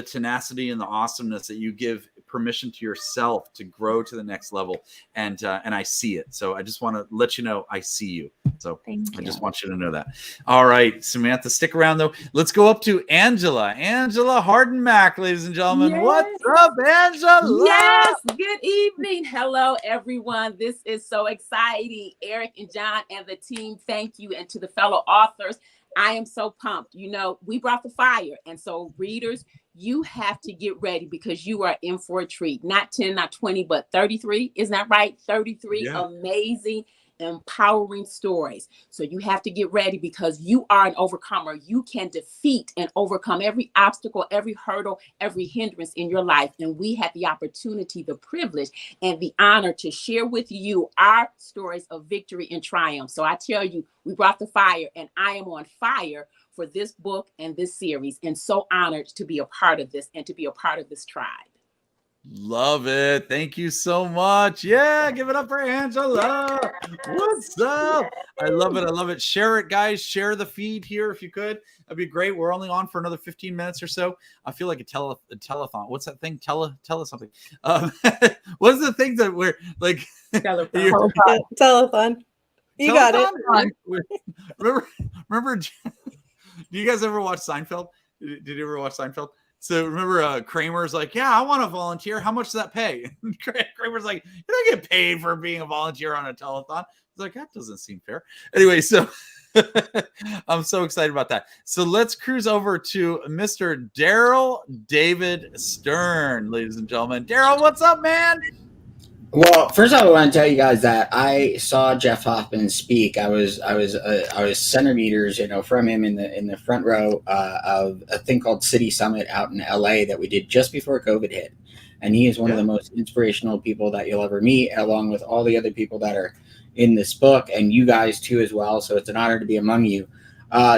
tenacity and the awesomeness that you give permission to yourself to grow to the next level. And I see it. So I just want to let you know, I see you. So I just want you to know that. All right, Samantha, stick around though. Let's go up to Angela Harden-Mack, ladies and gentlemen. Yes. What's up, Angela? Yes. Good evening. Hello, everyone. This is so exciting. Eric and John and the team, thank you. And to the fellow authors, I am so pumped. We brought the fire. And so readers, you have to get ready because you are in for a treat. Not 10, not 20, but 33. Isn't that right? 33 amazing, empowering stories. So you have to get ready because you are an overcomer. You can defeat and overcome every obstacle, every hurdle, every hindrance in your life. And we had the opportunity, the privilege, and the honor to share with you our stories of victory and triumph. So I tell you, we brought the fire, and I am on fire for this book and this series, and so honored to be a part of this and to be a part of this tribe. Love it. Thank you so much. Yeah, give it up for Angela. What's up? I love it. I love it. Share it, guys. Share the feed here if you could. That'd be great. We're only on for another 15 minutes or so. I feel like a telethon. What's that thing? Tell us something. What's the thing that we're like? Telethon. You got it. Remember, do you guys ever watch Seinfeld? Did you ever watch Seinfeld? So remember, Kramer's like, yeah, I want to volunteer. How much does that pay? Kramer's like, you don't get paid for being a volunteer on a telethon. It's like, that doesn't seem fair. Anyway, so I'm so excited about that. So let's cruise over to Mr. Daryl David Stern, ladies and gentlemen. Daryl, what's up, man? Well, first of all, I want to tell you guys that I saw Jeff Hoffman speak. I was centimeters, from him in the front row of a thing called City Summit out in LA that we did just before COVID hit. And he is one of the most inspirational people that you'll ever meet, along with all the other people that are in this book, and you guys too as well. So it's an honor to be among you.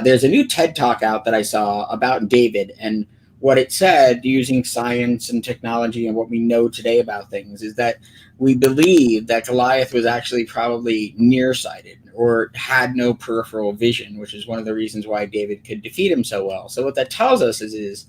There's a new TED Talk out that I saw about David, and what it said, using science and technology and what we know today about things, is that we believe that Goliath was actually probably nearsighted or had no peripheral vision, which is one of the reasons why David could defeat him so well. So what that tells us is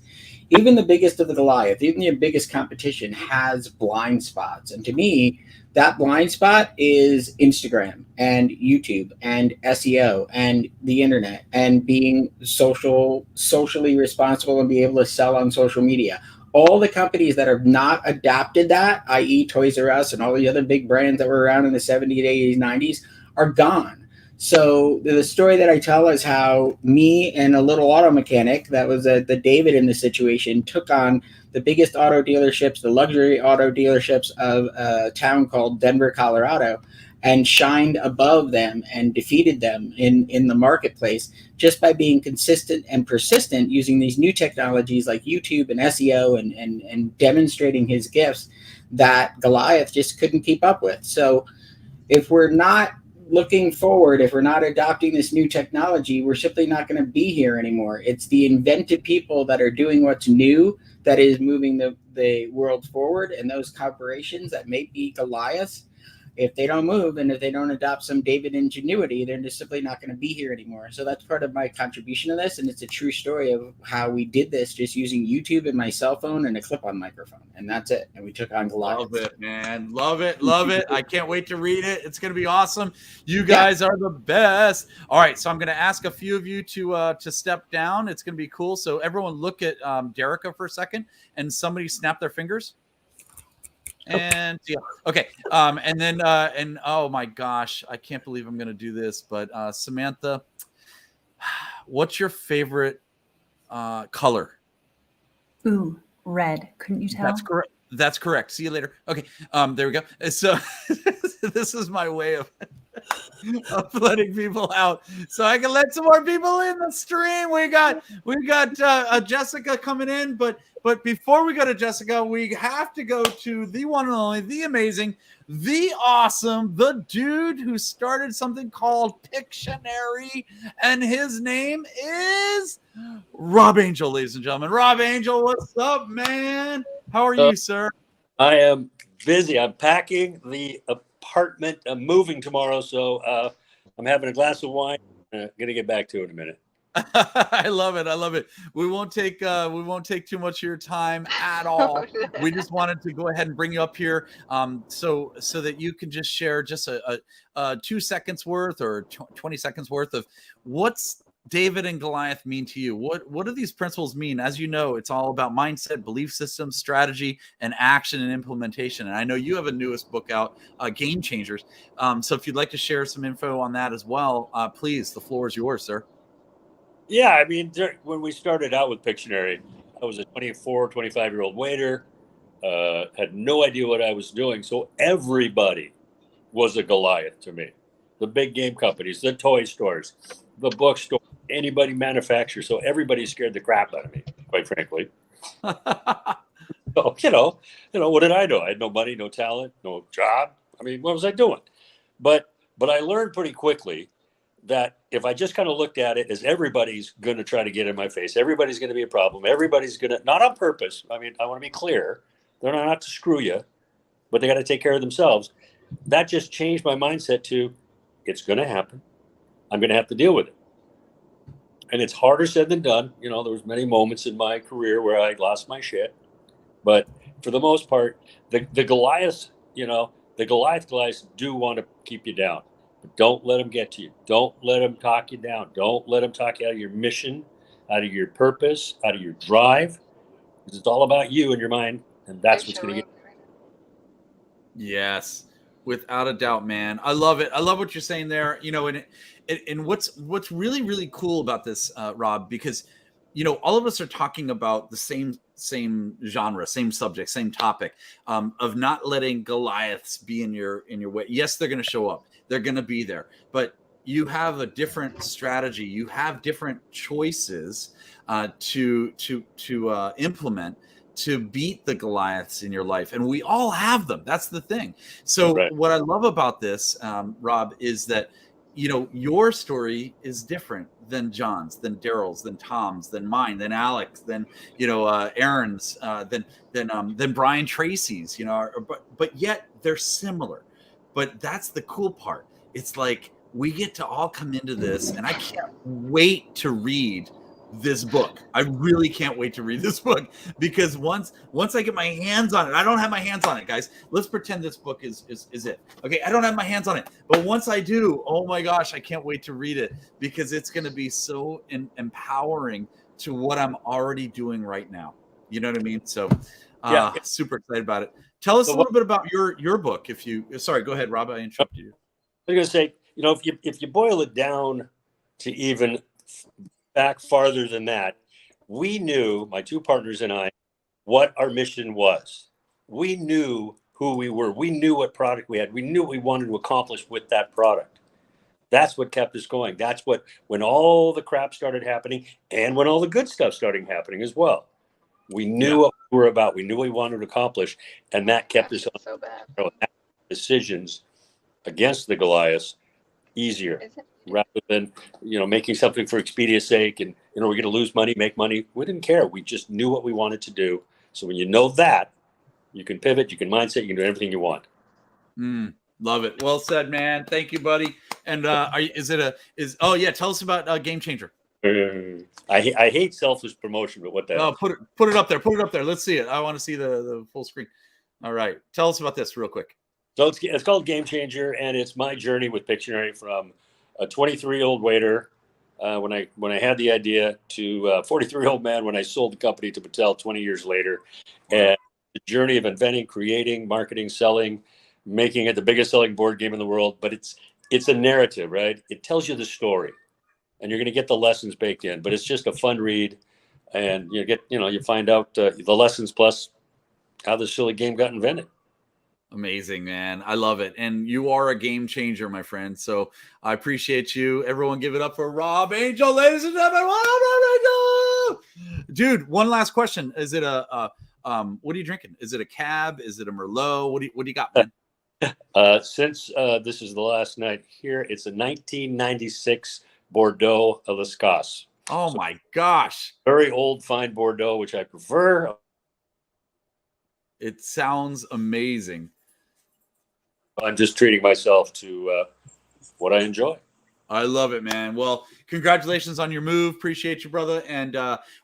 even the biggest of the Goliath, even your biggest competition, has blind spots. And to me, that blind spot is Instagram and YouTube and SEO and the internet and being socially responsible and be able to sell on social media. All the companies that have not adapted that, i.e. Toys R Us and all the other big brands that were around in the 70s, 80s, 90s, are gone. So the story that I tell is how me and a little auto mechanic that was the David in the situation took on the biggest auto dealerships, the luxury auto dealerships of a town called Denver, Colorado, and shined above them and defeated them in the marketplace just by being consistent and persistent using these new technologies like YouTube and SEO and demonstrating his gifts that Goliath just couldn't keep up with. So if we're not looking forward, if we're not adopting this new technology, we're simply not going to be here anymore. It's the inventive people that are doing what's new that is moving the world forward, and those corporations that may be Goliaths if they don't move and if they don't adopt some David ingenuity, they're just simply not going to be here anymore. So that's part of my contribution to this. And it's a true story of how we did this just using YouTube and my cell phone and a clip-on microphone. And that's it. And we took on Goliath. Love it, man. Love it. Love it. I can't wait to read it. It's going to be awesome. You guys are the best. All right. So I'm going to ask a few of you to step down. It's going to be cool. So everyone look at Derica for a second and somebody snap their fingers. And yeah, okay. And then and oh my gosh, I can't believe I'm gonna do this, but Samantha, what's your favorite color? Ooh, red. Couldn't you tell? That's correct. That's correct. See you later. Okay. There we go. So this is my way of letting people out so I can let some more people in the stream. We got Jessica coming in, but before we go to Jessica, we have to go to the one and only, the amazing, the awesome, the dude who started something called Pictionary, and his name is Rob Angel, ladies and gentlemen. Rob Angel, what's up, man? How are you, sir? I am busy. I'm packing the apartment. I'm moving tomorrow, so I'm having a glass of wine. I'm gonna get back to it in a minute. I love it. I love it. We won't take too much of your time at all. We just wanted to go ahead and bring you up here, so that you can just share just a 2 seconds worth or 20 seconds worth of what's David and Goliath mean to you. What do these principles mean? As you know, it's all about mindset, belief system, strategy, and action and implementation. And I know you have a newest book out, Game Changers. So if you'd like to share some info on that as well, please, the floor is yours, sir. Yeah, I mean, when we started out with Pictionary, I was a 24, 25-year-old waiter, had no idea what I was doing. So everybody was a Goliath to me. The big game companies, the toy stores, the bookstore, anybody manufacturer. So everybody scared the crap out of me, quite frankly. So, you know, what did I do? I had no money, no talent, no job. I mean, what was I doing? But I learned pretty quickly that if I just kind of looked at it as everybody's going to try to get in my face, everybody's going to be a problem. Everybody's going to, not on purpose. I mean, I want to be clear. They're not to screw you, but they got to take care of themselves. That just changed my mindset to, it's going to happen. I'm going to have to deal with it. And it's harder said than done. You know, there was many moments in my career where I lost my shit. But for the most part, the Goliaths, the Goliaths do want to keep you down. But don't let them get to you. Don't let them talk you down. Don't let them talk you out of your mission, out of your purpose, out of your drive. Because it's all about you and your mind. And that's what's going to get. Yes, without a doubt, man. I love it. I love what you're saying there. And what's really, really cool about this, Rob, because, all of us are talking about the same genre, same subject, same topic, of not letting Goliaths be in your way. Yes, they're going to show up. They're going to be there, but you have a different strategy. You have different choices to implement to beat the Goliaths in your life. And we all have them. That's the thing. So What I love about this, Rob, is that, your story is different than John's, than Daryl's, than Tom's, than mine, than Alex, than, Aaron's, than Brian Tracy's, but yet they're similar. But that's the cool part. It's like we get to all come into this, and I can't wait to read this book. I really can't wait to read this book, because once I get my hands on it, I don't have my hands on it, guys. Let's pretend this book is it. Okay, I don't have my hands on it, but once I do, oh my gosh, I can't wait to read it, because it's going to be so empowering to what I'm already doing right now. You know what I mean? So super excited about it. Tell us a little bit about your book. Sorry, go ahead, Rob. I interrupted you. I was going to say, if you boil it down to even back farther than that, we knew, my two partners and I, what our mission was. We knew who we were. We knew what product we had. We knew what we wanted to accomplish with that product. That's what kept us going. That's what, when all the crap started happening and when all the good stuff started happening as well, we knew what we were about. We knew what we wanted to accomplish, and that kept us on so bad. Decisions against the Goliaths easier, rather than making something for expediency's sake and we're going to lose money, make money. We didn't care. We just knew what we wanted to do. So when you know that, you can pivot, you can mindset, you can do everything you want. Love it. Well said, man. Thank you, buddy. And tell us about Game Changer. I hate selfish promotion, but what the hell? Put it up there. Put it up there. Let's see it. I want to see the full screen. All right. Tell us about this real quick. So it's called Game Changer, and it's my journey with Pictionary from a 23-year-old waiter when I had the idea to a 43-year-old man when I sold the company to Patel 20 years later, and the journey of inventing, creating, marketing, selling, making it the biggest selling board game in the world. But it's a narrative, right? It tells you the story, and you're going to get the lessons baked in. But it's just a fun read, and you find out the lessons plus how this silly game got invented. Amazing, man. I love it. And you are a game changer, my friend. So I appreciate you. Everyone give it up for Rob Angel, ladies and gentlemen. Rob Angel! Dude, one last question. Is it what are you drinking? Is it a Cab? Is it a Merlot? What do you got, man? Since this is the last night here, it's a 1996 Bordeaux Lascaux. Oh my gosh. Very old, fine Bordeaux, which I prefer. It sounds amazing. I'm just treating myself to what I enjoy. I love it, man. Well, congratulations on your move. Appreciate you, brother. And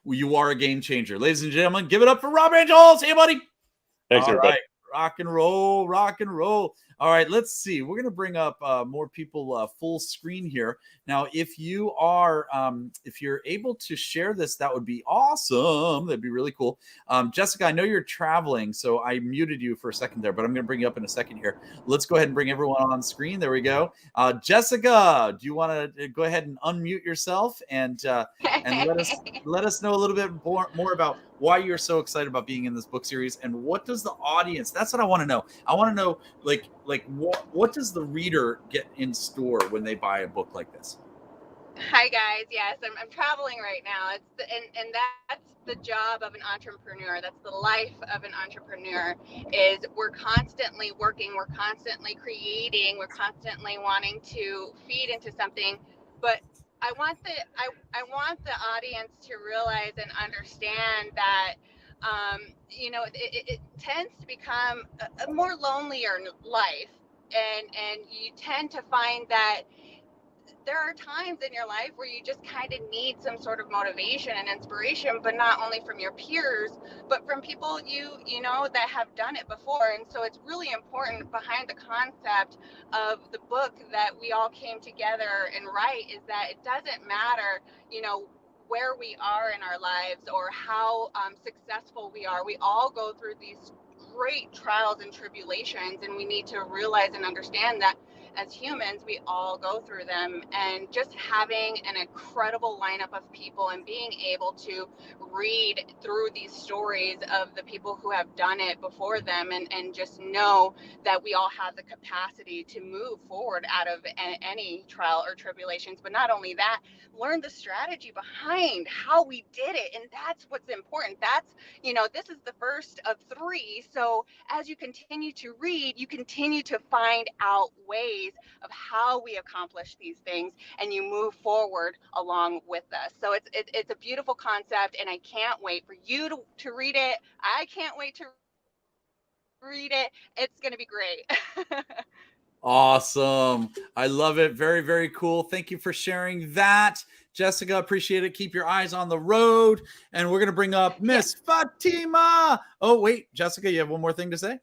you are a game changer. Ladies and gentlemen, give it up for Rob Angel. See you, buddy. Thanks, All everybody. right. Rock and roll, rock and roll. All right, let's see. We're going to bring up more people full screen here. Now, if you are, if you're able to share this, that would be awesome. That'd be really cool. Jessica, I know you're traveling, so I muted you for a second there, but I'm going to bring you up in a second here. Let's go ahead and bring everyone on screen. There we go. Jessica, do you want to go ahead and unmute yourself and let us know a little bit more about why you're so excited about being in this book series, and what does the audience, that's what I want to know. I want to know, like what does the reader get in store when they buy a book like this? Hi guys. Yes, I'm traveling right now. And that's the job of an entrepreneur. That's the life of an entrepreneur. Is we're constantly working, we're constantly creating, we're constantly wanting to feed into something. But I want the audience to realize and understand that it tends to become a more lonelier life, and you tend to find that there are times in your life where you just kind of need some sort of motivation and inspiration, but not only from your peers, but from people you know that have done it before. And so it's really important behind the concept of the book that we all came together and write is that it doesn't matter, where we are in our lives or how successful we are. We all go through these great trials and tribulations, and we need to realize and understand that as humans, we all go through them. And just having an incredible lineup of people and being able to read through these stories of the people who have done it before them, and just know that we all have the capacity to move forward out of any trial or tribulations. But not only that, learn the strategy behind how we did it. And that's what's important. That's, this is the first of 3. So as you continue to read, you continue to find out ways of how we accomplish these things, and you move forward along with us. So it's a beautiful concept, and I can't wait for you to read it. I can't wait to read it. It's going to be great. Awesome. I love it. Very, very cool. Thank you for sharing that, Jessica. Appreciate it. Keep your eyes on the road. And we're going to bring up Miss Fatima. Oh, wait, Jessica, you have one more thing to say?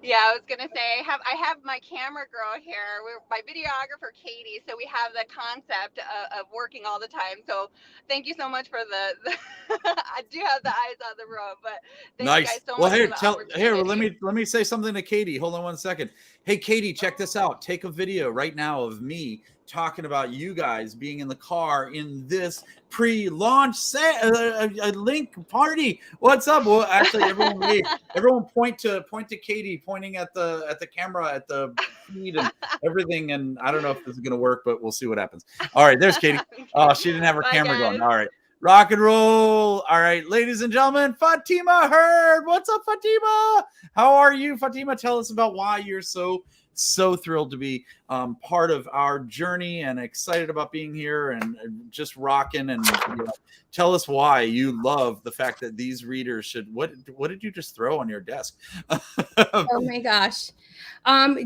Yeah, I was gonna say I have my camera girl here. My videographer Katie. So we have the concept of working all the time. So thank you so much for the I do have the eyes on the road, but thank you guys so much for the opportunity. Let me say something to Katie. Hold on one second. Hey, Katie, check this out. Take a video right now of me talking about you guys being in the car in this pre-launch link party. What's up? Well, actually, everyone point to Katie pointing at the camera at the feed and everything. And I don't know if this is gonna work, but we'll see what happens. All right, there's Katie. Oh, she didn't have her camera going. All right. Rock and roll. All right, ladies and gentlemen, Fatima Hurd. What's up, Fatima? How are you, Fatima? Tell us about why you're so so thrilled to be part of our journey and excited about being here and just rocking. And tell us why you love the fact that these readers should. What did you just throw on your desk? Oh my gosh.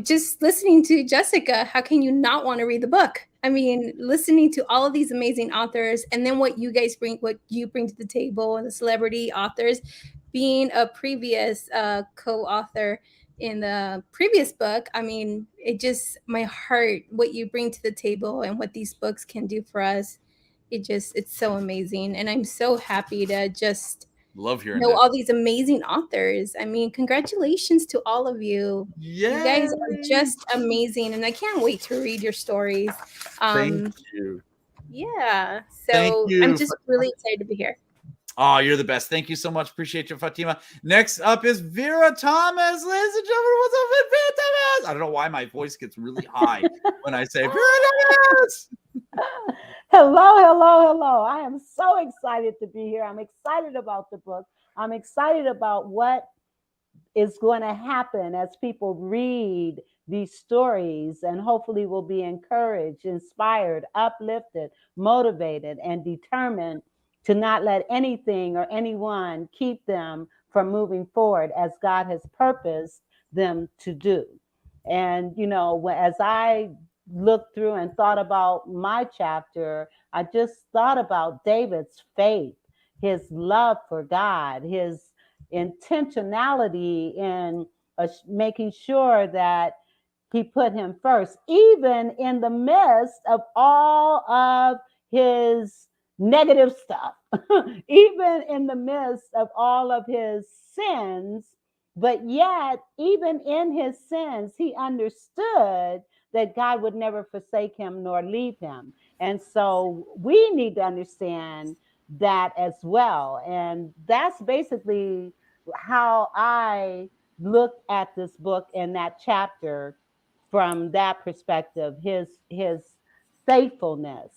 Just listening to Jessica, how can you not want to read the book? I mean, listening to all of these amazing authors, and then what you bring to the table, and the celebrity authors, being a previous co-author in the previous book. I mean, my heart, what you bring to the table and what these books can do for us, it's so amazing. And I'm so happy to just love hearing know that. all these amazing authors. I mean, congratulations to all of you. You guys are just amazing, and I can't wait to read your stories. Thank you. Yeah. Thank So you, I'm just really excited to be here. Oh, you're the best. Thank you so much. Appreciate you, Fatima. Next up is Vera Thomas. Ladies and gentlemen, what's up with Vera Thomas? I don't know why my voice gets really high when I say Vera Thomas. Hello. I am so excited to be here. I'm excited about the book. I'm excited about what is going to happen as people read these stories, and hopefully will be encouraged, inspired, uplifted, motivated, and determined to not let anything or anyone keep them from moving forward as God has purposed them to do. And, as I looked through and thought about my chapter, I just thought about David's faith, his love for God, his intentionality in making sure that he put him first, even in the midst of all of his negative stuff, even in the midst of all of his sins. But yet, even in his sins, he understood that God would never forsake him nor leave him. And so we need to understand that as well. And that's basically how I look at this book and that chapter from that perspective, his faithfulness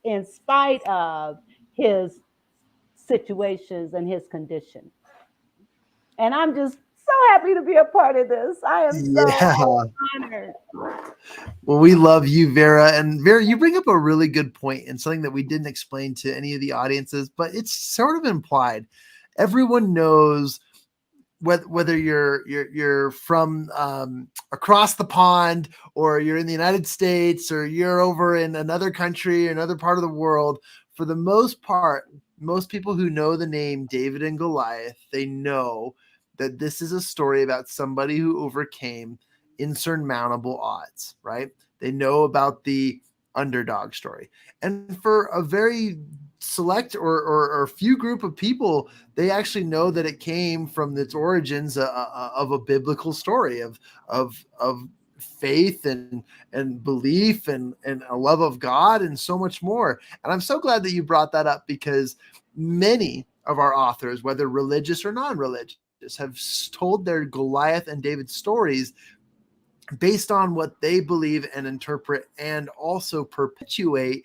in spite of his situations and his condition. And I'm just so happy to be a part of this. I am so honored. Well, we love you, Vera. And Vera, you bring up a really good point and something that we didn't explain to any of the audiences, but it's sort of implied. Everyone knows whether you're from across the pond, or you're in the United States, or you're over in another country, another part of the world. For the most part, most people who know the name David and Goliath, they know that this is a story about somebody who overcame insurmountable odds, right? They know about the underdog story. And for a very select or few group of people, they actually know that it came from its origins of a biblical story of faith and belief and a love of God and so much more. And I'm so glad that you brought that up, because many of our authors, whether religious or non-religious, have told their Goliath and David stories based on what they believe and interpret, and also perpetuate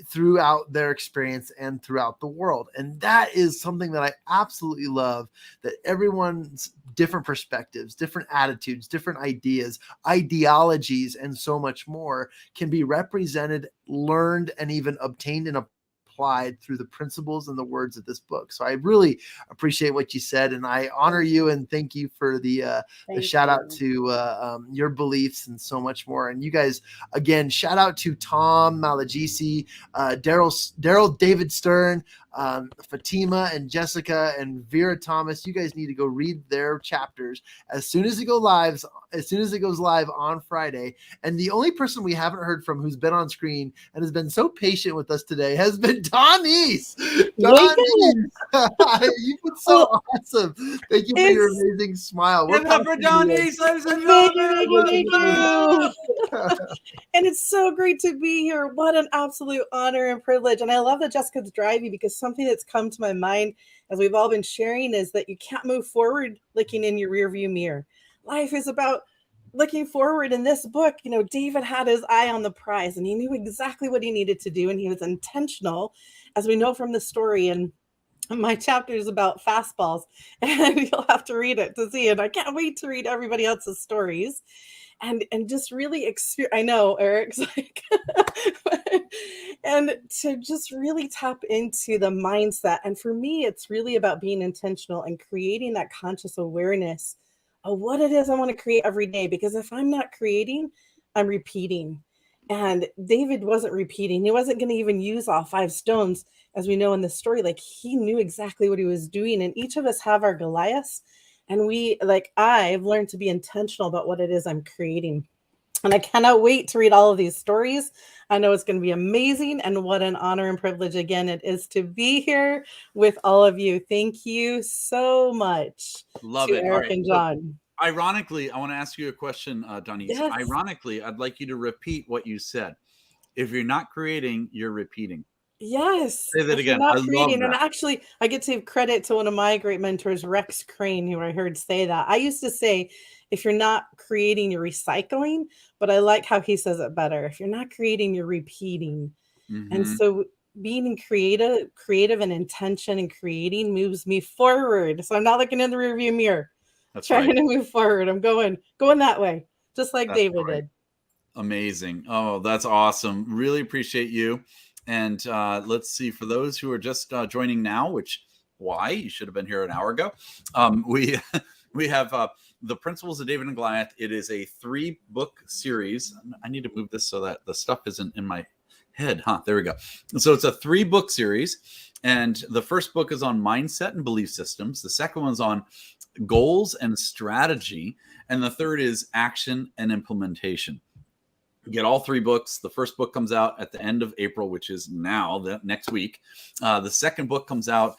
throughout their experience and throughout the world. And that is something that I absolutely love, that everyone's different perspectives, different attitudes, different ideas, ideologies, and so much more can be represented, learned, and even obtained and applied through the principles and the words of this book. So I really appreciate what you said, and I honor you and thank you for the shout out to your beliefs and so much more. And you guys, again, shout out to Tom Malagisi, Daryl David Stern, Fatima and Jessica and Vera Thomas. You guys need to go read their chapters as soon as it goes live on Friday. And the only person we haven't heard from who's been on screen and has been so patient with us today has been Donise. Donise, you've been so awesome. Thank you for your amazing smile. Give it up for Donise, ladies and gentlemen. And it's so great to be here. What an absolute honor and privilege. And I love that Jessica's driving, because something that's come to my mind as we've all been sharing is that you can't move forward looking in your rearview mirror. Life is about looking forward. In this book, David had his eye on the prize, and he knew exactly what he needed to do, and he was intentional, as we know from the story. And my chapter is about fastballs, and you'll have to read it to see it. I can't wait to read everybody else's stories and just really experience. I know Eric's like, and to just really tap into the mindset. And for me, it's really about being intentional and creating that conscious awareness of what it is I want to create every day. Because if I'm not creating, I'm repeating. And David wasn't repeating. He wasn't going to even use all 5 stones, as we know in the story. Like, he knew exactly what he was doing. And each of us have our Goliaths. And I've learned to be intentional about what it is I'm creating. And I cannot wait to read all of these stories. I know it's going to be amazing. And what an honor and privilege again it is to be here with all of you. Thank you so much. Love to it. All Eric right. and So, John. ironically, I want to ask you a question, Donise. Yes. Ironically, I'd like you to repeat what you said. If you're not creating, you're repeating. Yes. Say that If you're again. I not love creating, and that. actually, I get to give credit to one of my great mentors, Rex Crane, who I heard say that. I used to say, if you're not creating, you're recycling, but I like how he says it better. If you're not creating, you're repeating. And Mhm. so being creative and intention and creating moves me forward. So I'm not looking in the rearview mirror, That's trying right. to move forward. I'm going that way, just like That's David right. did. Amazing. Oh, that's awesome. Really appreciate you. And let's see, for those who are just joining now, which why you should have been here an hour ago, we we have The Principles of David and Goliath. It is a 3-book series. I need to move this so that the stuff isn't in my head. There we go. So it's a 3-book series. And the first book is on mindset and belief systems. The second one's on goals and strategy. And the third is action and implementation. Get all 3 books. The first book comes out at the end of April, which is now, next week. The second book comes out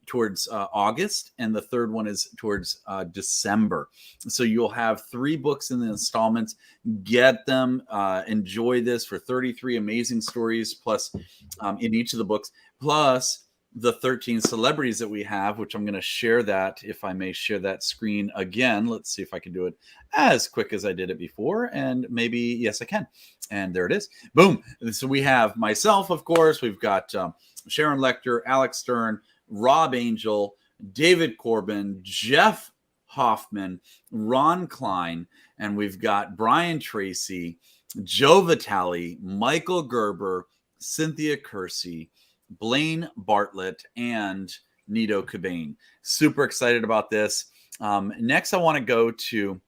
towards August, and the third one is towards December. So you'll have 3 books in the installments. Get them. Enjoy this for 33 amazing stories, plus in each of the books, plus the 13 celebrities that we have, which I'm going to share that, if I may share that screen again. Let's see if I can do it as quick as I did it before. And maybe, yes, I can. And there it is. Boom. So we have myself, of course. We've got Sharon Lecter, Alex Stern, Rob Angel, David Corbin, Jeff Hoffman, Ron Klein, and we've got Brian Tracy, Joe Vitale, Michael Gerber, Cynthia Kersey, Blaine Bartlett, and Nito Cobain. Super excited about this. Next, I want to go to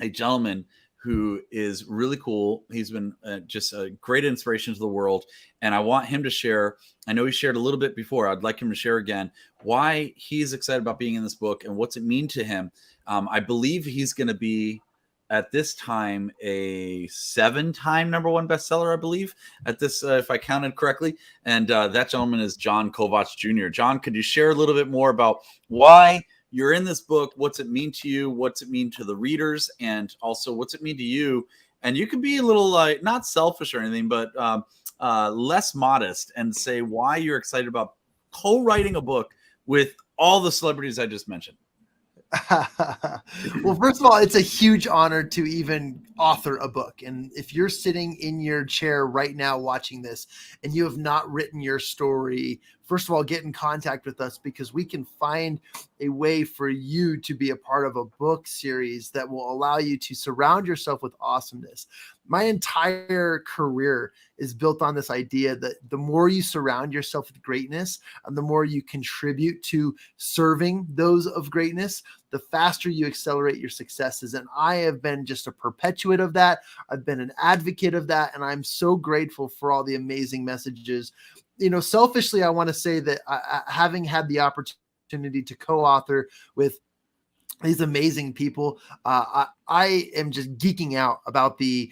a gentleman who is really cool. He's been just a great inspiration to the world. And I want him to share, I know he shared a little bit before, I'd like him to share again why he's excited about being in this book and what's it mean to him. I believe he's going to be, at this time, a 7-time #1 bestseller, I believe, at this, if I counted correctly. And that gentleman is John Kovacs Jr. John, could you share a little bit more about why you're in this book? What's it mean to you? What's it mean to the readers? And also, what's it mean to you? And you can be a little, not selfish or anything, but less modest, and say why you're excited about co-writing a book with all the celebrities I just mentioned. Well, first of all, it's a huge honor to even author a book. And if you're sitting in your chair right now watching this and you have not written your story, first of all, get in contact with us, because we can find a way for you to be a part of a book series that will allow you to surround yourself with awesomeness. My entire career is built on this idea that the more you surround yourself with greatness and the more you contribute to serving those of greatness, the faster you accelerate your successes. And I have been just a perpetuate of that. I've been an advocate of that. And I'm so grateful for all the amazing messages. Selfishly, I want to say that having had the opportunity to co-author with these amazing people, I am just geeking out about the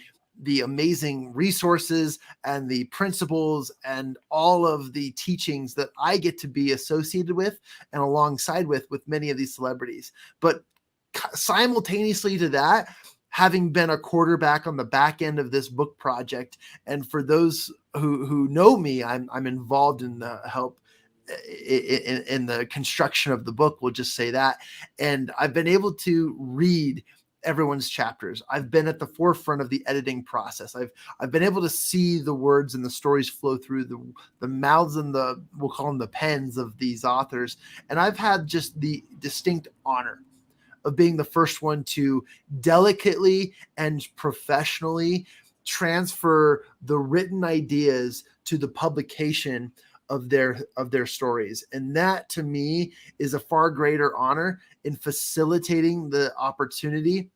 amazing resources and the principles and all of the teachings that I get to be associated with and alongside with many of these celebrities. But simultaneously to that, having been a quarterback on the back end of this book project, and for those who know me, I'm involved in the help in the construction of the book. We'll just say that. And I've been able to read everyone's chapters. I've been at the forefront of the editing process. I've been able to see the words and the stories flow through the mouths and we'll call them the pens of these authors. And I've had just the distinct honor of being the first one to delicately and professionally transfer the written ideas to the publication of their stories. And that to me is a far greater honor in facilitating the opportunity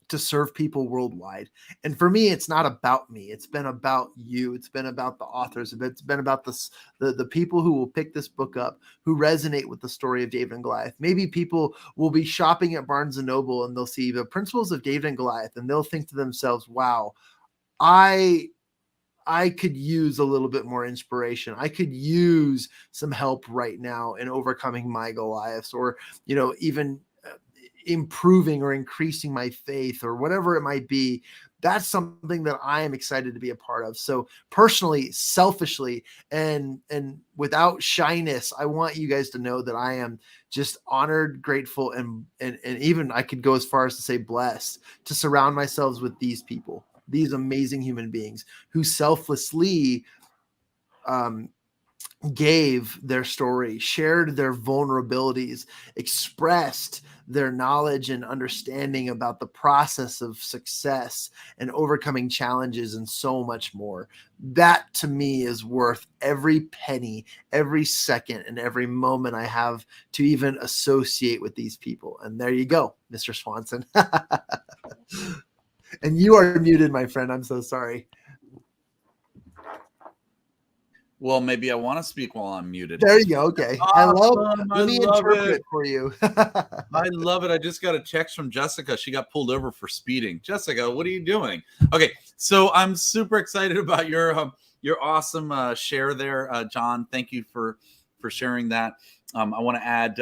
to serve people worldwide. And for me, it's not about me. It's been about you. It's been about the authors. It's been about the people who will pick this book up, who resonate with the story of David and Goliath. Maybe people will be shopping at Barnes and Noble and they'll see the Principles of David and Goliath and they'll think to themselves, wow, I could use a little bit more inspiration. I could use some help right now in overcoming my Goliaths, or, even improving or increasing my faith, or whatever it might be. That's something that I am excited to be a part of. So personally, selfishly, and without shyness, I want you guys to know that I am just honored, grateful, and even I could go as far as to say blessed to surround myself with these people, these amazing human beings who selflessly gave their story, shared their vulnerabilities, expressed their knowledge and understanding about the process of success and overcoming challenges and so much more. That to me is worth every penny, every second, and every moment I have to even associate with these people. And there you go, Mr. Swanson. And you are muted, my friend. I'm so sorry. Well, maybe I want to speak while I'm muted. There you go. Okay. Awesome. Let me interpret it for you. I love it. I just got a text from Jessica. She got pulled over for speeding. Jessica, what are you doing? Okay. So I'm super excited about your awesome share there, John. Thank you for sharing that. I want to add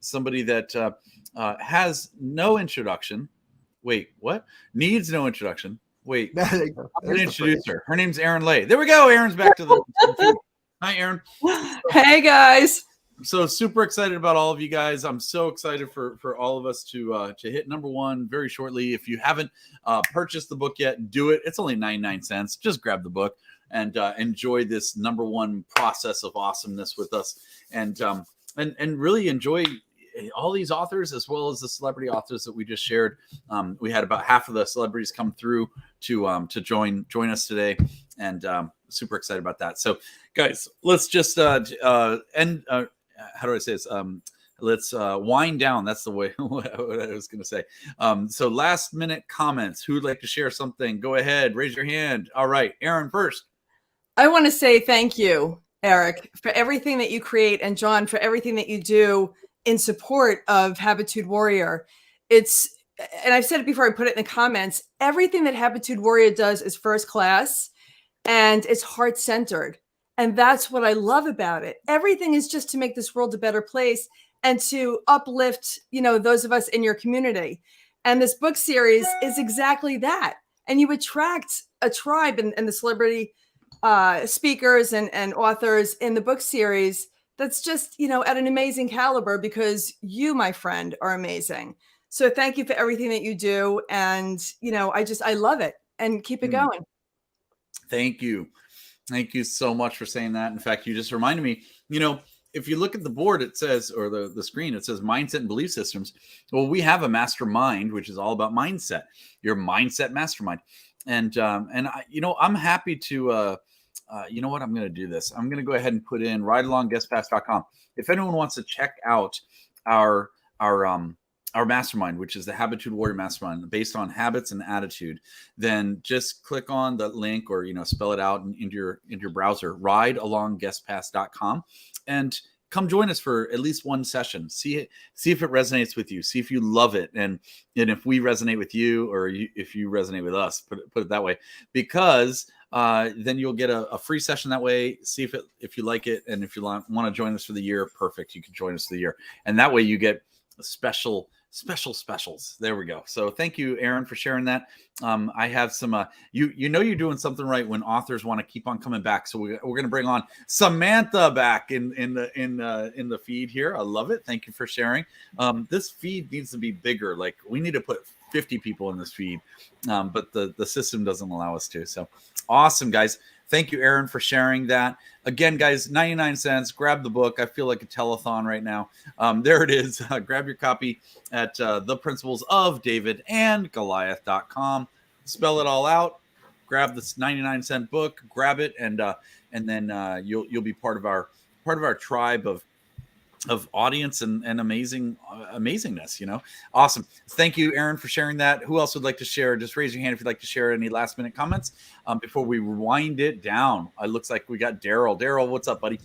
somebody that has no introduction. Wait, what? Needs no introduction. Wait, I'm going to introduce her. Her name's Erin Lay. There we go. Erin's back to the. Hi, Erin. Hey, guys. So super excited about all of you guys. I'm so excited for all of us to hit #1 very shortly. If you haven't purchased the book yet, do it. It's only 99 cents. Just grab the book and enjoy this #1 process of awesomeness with us, and really enjoy all these authors as well as the celebrity authors that we just shared. We had about half of the celebrities come through to join us today, and super excited about that. So guys, let's just end. How do I say this? Let's wind down. That's the way what I was going to say. So last minute comments. Who would like to share something? Go ahead. Raise your hand. All right. Erin first. I want to say thank you, Eric, for everything that you create, and John, for everything that you do in support of Habitude Warrior. And I've said it before, I put it in the comments, everything that Habitude Warrior does is first class and it's heart-centered. And that's what I love about it. Everything is just to make this world a better place and to uplift, those of us in your community. And this book series is exactly that. And you attract a tribe and the celebrity speakers and authors in the book series that's just, at an amazing caliber, because you, my friend, are amazing. So thank you for everything that you do. And, I love it, and keep it going. Thank you. Thank you so much for saying that. In fact, you just reminded me, if you look at the board, it says, or the screen, it says mindset and belief systems. Well, we have a mastermind, which is all about mindset, your mindset mastermind. And I'm happy to, you know what? I'm going to do this. I'm going to go ahead and put in ridealongguestpass.com. If anyone wants to check out our mastermind, which is the Habitude Warrior Mastermind, based on habits and attitude, then just click on the link, or spell it out into your browser, ridealongguestpass.com, and come join us for at least one session. See if it resonates with you. See if you love it, and if we resonate with you, or if you resonate with us. Put it that way, because then you'll get a free session that way. See if you like it, and if you want to join us for the year, perfect. You can join us for the year, and that way you get specials. There we go. So thank you, Erin, for sharing that. I have some you're doing something right when authors want to keep on coming back. So we're going to bring on Samantha back in the feed here. I love it. Thank you for sharing. This feed needs to be bigger. Like, we need to put 50 people in this feed, but the system doesn't allow us to. So awesome, guys. Thank you, Aaron, for sharing that. Again, guys, 99 cents. Grab the book. I feel like a telethon right now. There it is. Grab your copy at The Principles of David and Goliath.com. Spell it all out. Grab this 99-cent book. Grab it, and then you'll be part of our tribe of audience and amazingness, you know. Awesome. Thank you, Aaron, for sharing that. Who else would like to share? Just raise your hand if you'd like to share any last minute comments before we wind it down. It looks like we got Daryl. Daryl, what's up, buddy?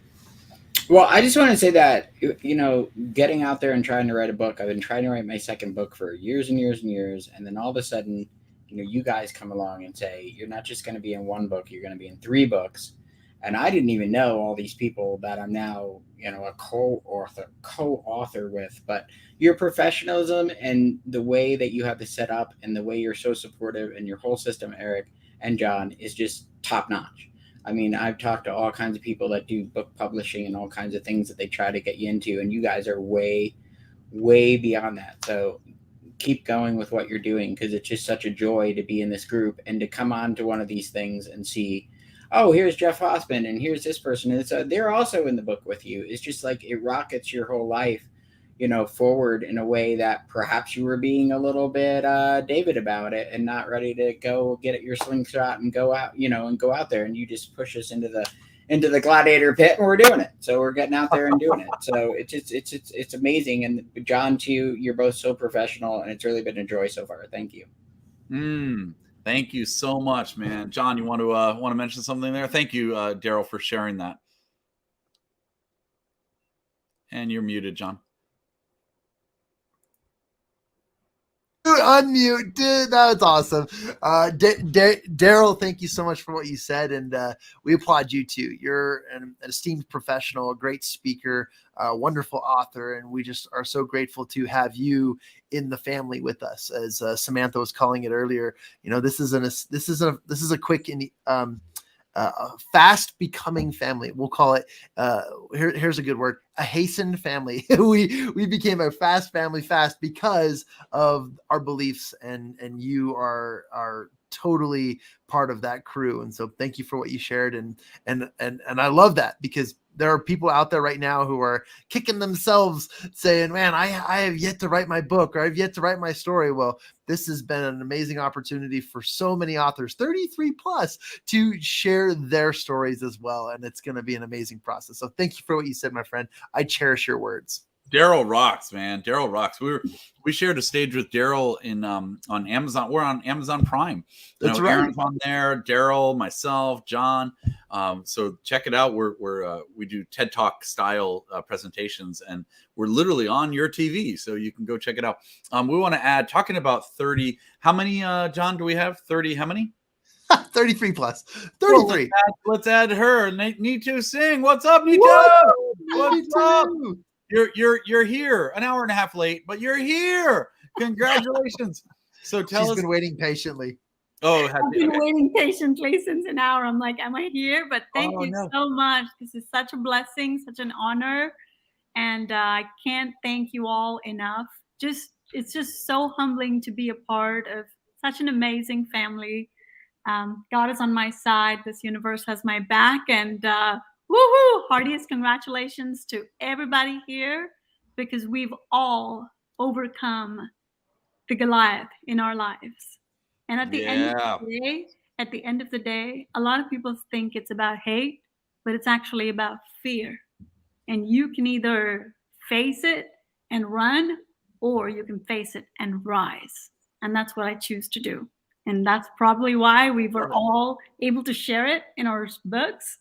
Well, I just want to say that, you know, getting out there and trying to write a book, I've been trying to write my second book for years and years and years. And then all of a sudden, you know, you guys come along and say, you're not just going to be in one book, you're going to be in 3 books. And I didn't even know all these people that I'm now, you know, a co-author with. But your professionalism and the way that you have this set up and the way you're so supportive and your whole system, Eric and John, is just top notch. I mean, I've talked to all kinds of people that do book publishing and all kinds of things that they try to get you into, and you guys are way, way beyond that. So keep going with what you're doing, because it's just such a joy to be in this group and to come on to one of these things and see, oh, here's Jeff Hoffman and here's this person. And so they're also in the book with you. It's just like it rockets your whole life, you know, forward in a way that perhaps you were being a little bit David about it and not ready to go get at your slingshot and go out, you know, and go out there. And you just push us into the gladiator pit, and we're doing it. So we're getting out there and doing it. So it's amazing. And John, too, you're both so professional, and it's really been a joy so far. Thank you. Thank you so much, man. John, you want to mention something there? Thank you, Daryl, for sharing that. And you're muted, John. Unmute, dude. That was awesome. Daryl, thank you so much for what you said, and we applaud you too. You're an esteemed professional, a great speaker, a wonderful author, and we just are so grateful to have you in the family with us. As Samantha was calling it earlier, you know, this is a quick fast becoming family. We'll call it. Here's a good word: a hastened family. we became a fast family fast because of our beliefs, and you are totally part of that crew. And so thank you for what you shared, and I love that, because there are people out there right now who are kicking themselves saying, man, I have yet to write my book, or I've yet to write my story. Well, this has been an amazing opportunity for so many authors, 33 plus, to share their stories as well. And it's going to be an amazing process. So thank you for what you said, my friend. I cherish your words. Daryl rocks, man. Daryl rocks. We shared a stage with Daryl in on Amazon. We're on Amazon Prime. That's right. Aaron's on there. Daryl, myself, John. So check it out. We do TED Talk style presentations, and we're literally on your TV, so you can go check it out. We want to add, talking about 30. How many, John? Do we have 30? How many? 33 plus. 33. Well, let's add her. Nitu Singh. What's up, Nitu? What's up? You're here, an hour and a half late, but you're here. Congratulations. So She's been waiting patiently. Oh, I've been waiting patiently since an hour. I'm like, am I here? But thank you so much. This is such a blessing, such an honor. And I can't thank you all enough. It's just so humbling to be a part of such an amazing family. God is on my side. This universe has my back. And woohoo! Heartiest congratulations to everybody here, because we've all overcome the Goliath in our lives. And at the end of the day, a lot of people think it's about hate, but it's actually about fear. And you can either face it and run, or you can face it and rise. And that's what I choose to do. And that's probably why we were all able to share it in our books.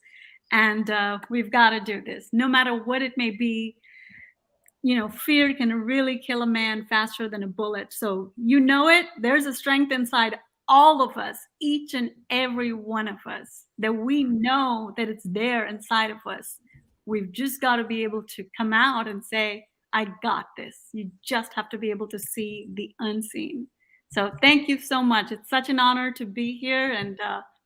And we've got to do this, no matter what it may be. You know, fear can really kill a man faster than a bullet. So you know it. There's a strength inside all of us, each and every one of us, that we know that it's there inside of us. We've just got to be able to come out and say, I got this. You just have to be able to see the unseen. So thank you so much. It's such an honor to be here and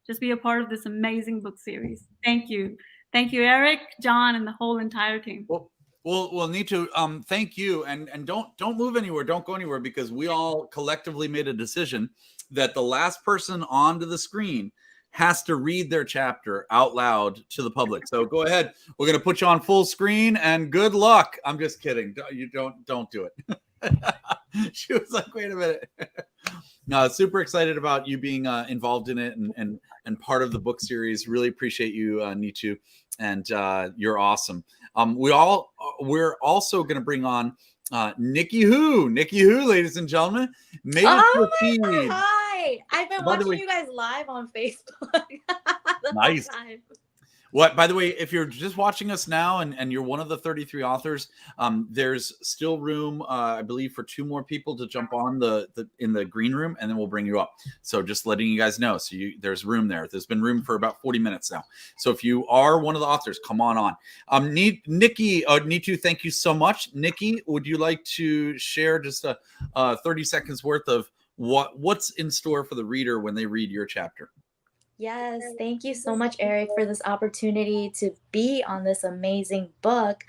just be a part of this amazing book series. Thank you. Thank you, Eric, John, and the whole entire team. Well, Well, Nitu, thank you, and don't move anywhere, don't go anywhere, because we all collectively made a decision that the last person onto the screen has to read their chapter out loud to the public. So go ahead, we're going to put you on full screen, and good luck. I'm just kidding. You don't do it. She was like, wait a minute. No, super excited about you being involved in it and part of the book series. Really appreciate you, Nitu, and you're awesome. We're also going to bring on Nikki Who, ladies and gentlemen, made it to the feed. Hi, I've been watching you guys live on Facebook. The Nice. whole time. What, by the way, if you're just watching us now and you're one of the 33 authors, there's still room, I believe, for 2 more people to jump on in the green room, and then we'll bring you up. So just letting you guys know. So there's room there. There's been room for about 40 minutes now. So if you are one of the authors, come on. Nikki, Nitu, thank you so much. Nikki, would you like to share just a 30 seconds worth of what's in store for the reader when they read your chapter? Yes, thank you so much, Eric, for this opportunity to be on this amazing book.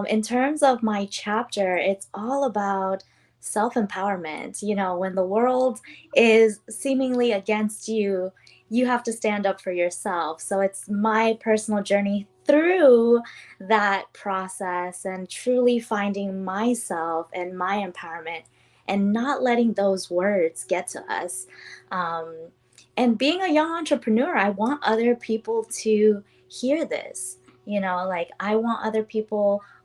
In terms of my chapter, it's all about self-empowerment. You know, when the world is seemingly against you, you have to stand up for yourself. So it's my personal journey through that process and truly finding myself and my empowerment and not letting those words get to us. And being a young entrepreneur, I want other people to hear this. You know, like I want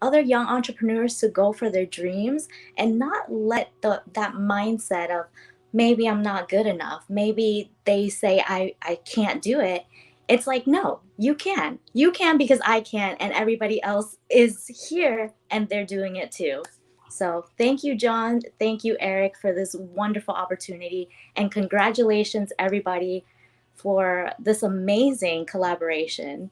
other young entrepreneurs to go for their dreams and not let that mindset of maybe I'm not good enough. Maybe they say I can't do it. It's like, no, you can. You can because I can, and everybody else is here and they're doing it too. So thank you, John. Thank you, Eric, for this wonderful opportunity. And congratulations, everybody, for this amazing collaboration.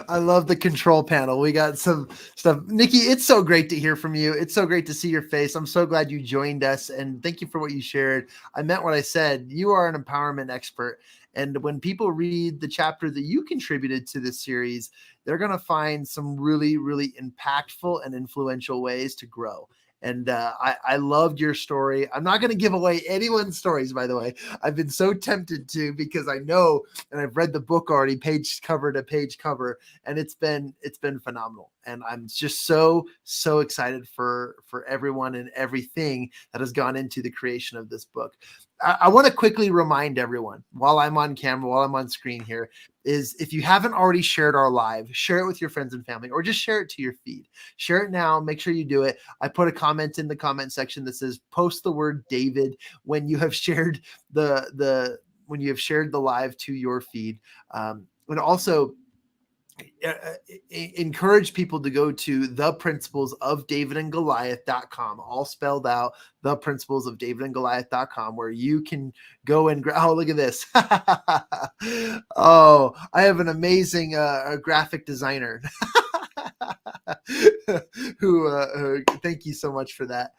I love the control panel. We got some stuff. Nikki, it's so great to hear from you. It's so great to see your face. I'm so glad you joined us, and thank you for what you shared. I meant what I said. You are an empowerment expert. And when people read the chapter that you contributed to this series, they're going to find some really, really impactful and influential ways to grow. And I loved your story. I'm not going to give away anyone's stories, by the way. I've been so tempted to, because I know, and I've read the book already, page cover to page cover, and it's been phenomenal. And I'm just so excited for everyone and everything that has gone into the creation of this book. I want to quickly remind everyone while I'm on camera, while I'm on screen here, is if you haven't already shared our live, share it with your friends and family, or just share it to your feed. Share it now. Make sure you do it. I put a comment in the comment section that says, post the word David when you have shared the live to your feed. And also, encourage people to go to theprinciplesofdavidandgoliath.com, all spelled out, theprinciplesofdavidandgoliath.com, where you can go and look at this. Oh, I have an amazing graphic designer who thank you so much for that.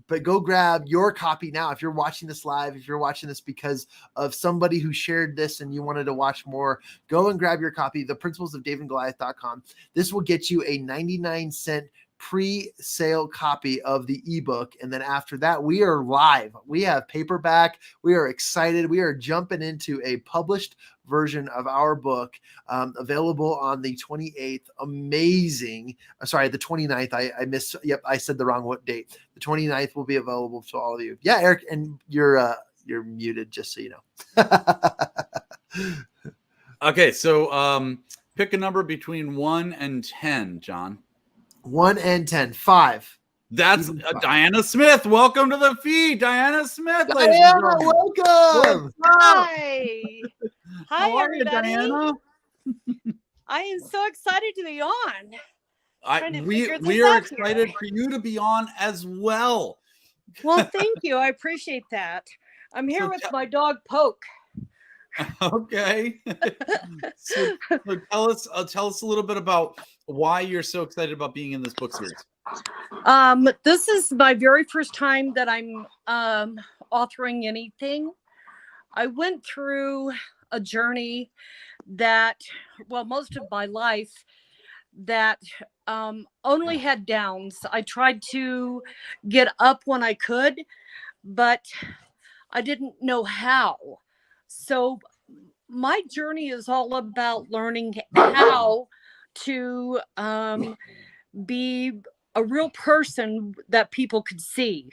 But go grab your copy now. If you're watching this live, if you're watching this because of somebody who shared this and you wanted to watch more, go and grab your copy, theprinciplesofdavidandgoliath.com. This will get you a 99-cent pre-sale copy of the ebook. And then after that, we are live. We have paperback. We are excited. We are jumping into a published version of our book, available on the 28th. Amazing. Sorry, the 29th. I missed. Yep, I said the wrong date. The 29th will be available to all of you. Yeah, Eric, and you're muted, just so you know. Okay, so pick a number between 1 and 10, John. 1 and 10. 5. That's Diana Smith. Welcome to the feed, Diana Smith. Diana, welcome. Hi. Hi, How are you, everybody. Diana? I am so excited to be on. We are excited for you to be on as well. Well, thank you. I appreciate that. I'm here with my dog Poke. Okay. so tell us a little bit about why you're so excited about being in this book series. This is my very first time that I'm authoring anything. I went through a journey that, well, most of my life that only had downs. I tried to get up when I could, but I didn't know how. So my journey is all about learning how to be a real person that people could see.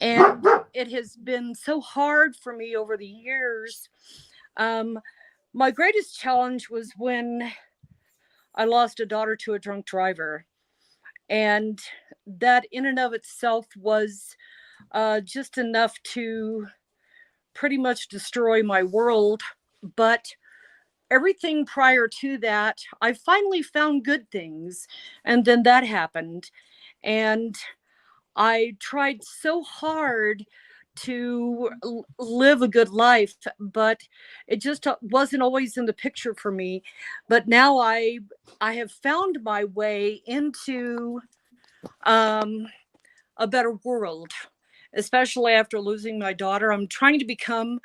And it has been so hard for me over the years. My greatest challenge was when I lost a daughter to a drunk driver. And that in and of itself was just enough to pretty much destroy my world. But everything prior to that, I finally found good things. And then that happened. And I tried so hard to live a good life, but it just wasn't always in the picture for me. But now I have found my way into a better world, especially after losing my daughter. I'm trying to become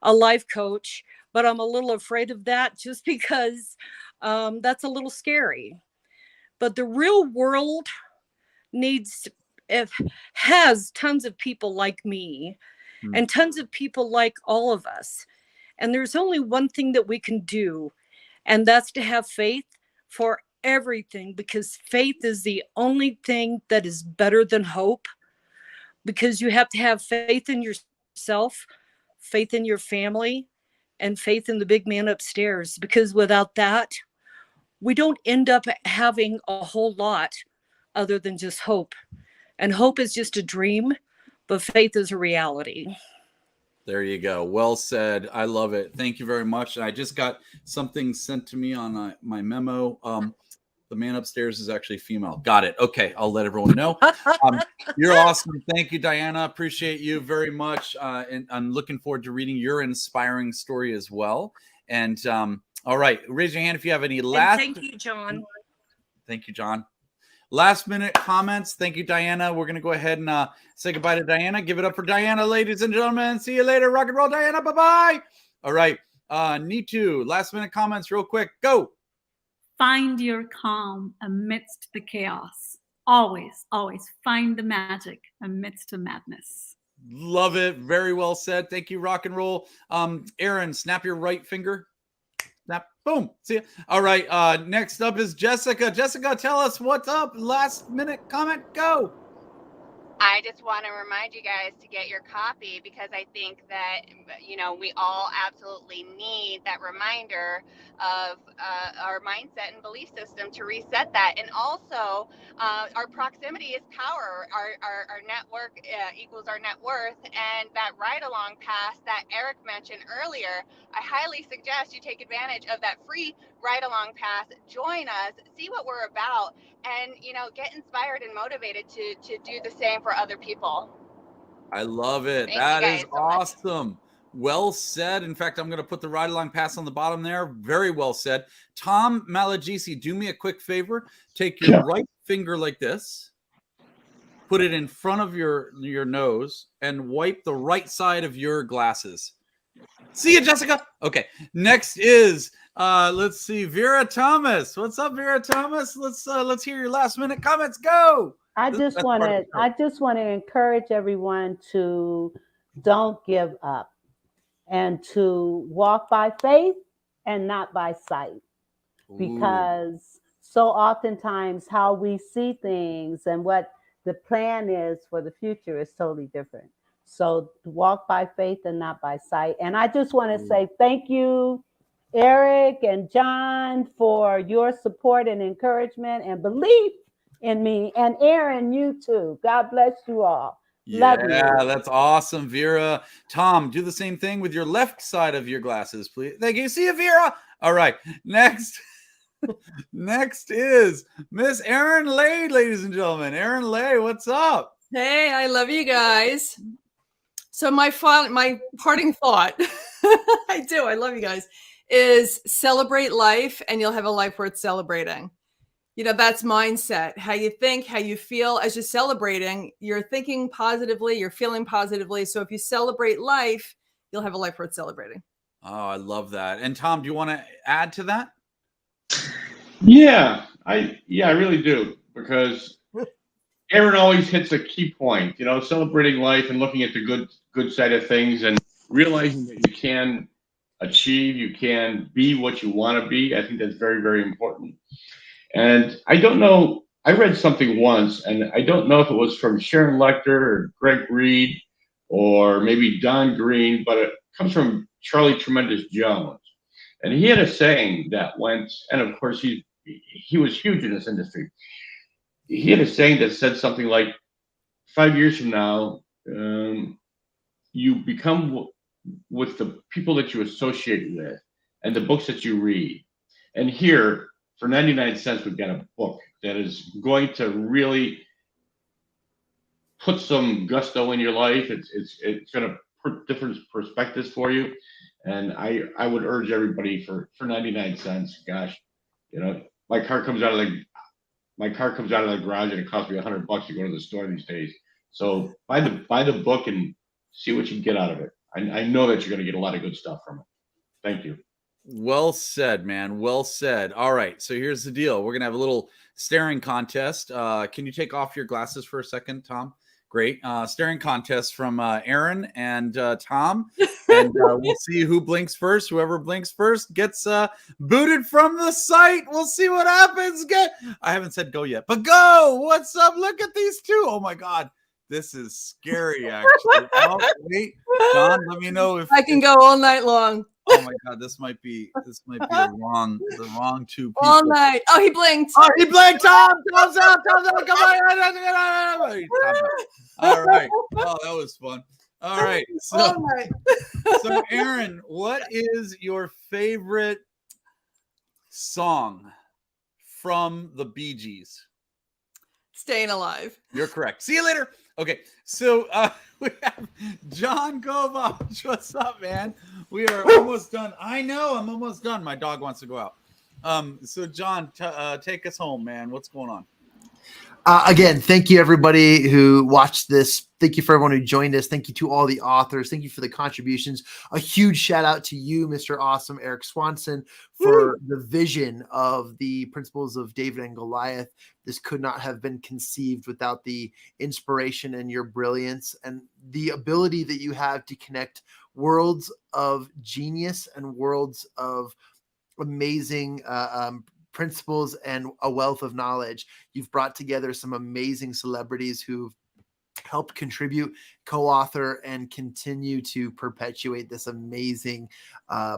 a life coach, but I'm a little afraid of that just because that's a little scary. But the real world has tons of people like me and tons of people like all of us. And there's only one thing that we can do, and that's to have faith for everything, because faith is the only thing that is better than hope, because you have to have faith in yourself, faith in your family, and faith in the big man upstairs, because without that, we don't end up having a whole lot other than just hope. And hope is just a dream, but faith is a reality. There you go. Well said. I love it. Thank you very much. And I just got something sent to me on my memo. The man upstairs is actually female. Got it. Okay. I'll let everyone know. You're awesome. Thank you, Diana. Appreciate you very much. And I'm looking forward to reading your inspiring story as well. And all right, raise your hand if you have any last. And thank you, John. Thank you, John. Last minute comments. Thank you, Diana. We're going to go ahead and say goodbye to Diana. Give it up for Diana, ladies and gentlemen. See you later. Rock and roll, Diana. Bye-bye. All right. Nitu, last minute comments real quick. Go. Find your calm amidst the chaos. Always, always find the magic amidst the madness. Love it. Very well said. Thank you, rock and roll. Aaron, snap your right finger. Snap. Boom. See ya. All right. Next up is Jessica. Jessica, tell us what's up. Last minute comment. Go. I just want to remind you guys to get your copy, because I think that, you know, we all absolutely need that reminder of our mindset and belief system to reset that. And also, our proximity is power. Our network equals our net worth. And that ride-along pass that Eric mentioned earlier, I highly suggest you take advantage of that free ride-along pass. Join us, see what we're about, and, you know, get inspired and motivated to do the same for other people. I love it. Thank That you is guys so much. awesome. Well said. In fact, I'm going to put the ride along pass on the bottom there. Very well said. Tom Malagisi, do me a quick favor. Take your right finger like this, put it in front of your nose, and wipe the right side of your glasses. See you, Jessica. Okay. Next is let's see, Vera Thomas. What's up, Vera Thomas? Let's hear your last minute comments. Go. I just want to encourage everyone to don't give up and to walk by faith and not by sight. Because so oftentimes how we see things and what the plan is for the future is totally different. So walk by faith and not by sight. And I just want to say thank you, Eric and John, for your support and encouragement and belief in me. And Aaron, you too. God bless you all. Love you. Yeah, that's awesome, Vera. Tom, do the same thing with your left side of your glasses, please. Thank you. See you, Vera. All right. Next is Miss Erin Lay, ladies and gentlemen. Erin Lay, what's up? Hey, I love you guys. So my parting thought, I love you guys, is celebrate life and you'll have a life worth celebrating. You know, that's mindset. How you think, how you feel as you're celebrating, you're thinking positively, you're feeling positively. So if you celebrate life, you'll have a life worth celebrating. Oh, I love that. And Tom, do you want to add to that? Yeah, I really do, because Aaron always hits a key point, celebrating life and looking at the good side of things and realizing that you can achieve, you can be what you want to be. I think that's very, very important. And I don't know, I read something once, and I don't know if it was from Sharon Lecter or Greg Reed or maybe Don Green, but it comes from Charlie Tremendous Jones. And he had a saying that went, and of course he was huge in this industry. He had a saying that said something like, 5 years from now, you become with the people that you associate with and the books that you read. And here, for 99 cents, we've got a book that is going to really put some gusto in your life. It's going to put different perspectives for you. And I would urge everybody for 99 cents, gosh, my car comes out of the garage and it costs me $100 to go to the store these days. So buy the book and see what you can get out of it. I know that you're going to get a lot of good stuff from it. Thank you. Well said, man. Well said. All right. So here's the deal. We're going to have a little staring contest. Can you take off your glasses for a second, Tom? Great. Staring contest from Aaron and Tom. And we'll see who blinks first. Whoever blinks first gets booted from the site. We'll see what happens. I haven't said go yet, but go. What's up? Look at these two. Oh, my God. This is scary, actually. Oh, wait. John, let me know if I can go all night long. Oh my God, this might be the wrong two people. All night. Oh, he blinked. Oh, he blinked. Tom, Tom's out. Come on. All right. Oh, that was fun. All right. So Aaron, what is your favorite song from the Bee Gees? Staying Alive. You're correct. See you later. Okay, so we have John Kovach. What's up, man? We are almost done. I know, I'm almost done. My dog wants to go out. So John, take us home, man. What's going on? Again, thank you everybody who watched this. Thank you for everyone who joined us. Thank you to all the authors. Thank you for the contributions. A huge shout out to you, Mr. Awesome, Eric Swanson, for the vision of the Principles of David and Goliath. This could not have been conceived without the inspiration and your brilliance and the ability that you have to connect worlds of genius and worlds of amazing principles and a wealth of knowledge. You've brought together some amazing celebrities who've helped contribute, co-author, and continue to perpetuate this amazing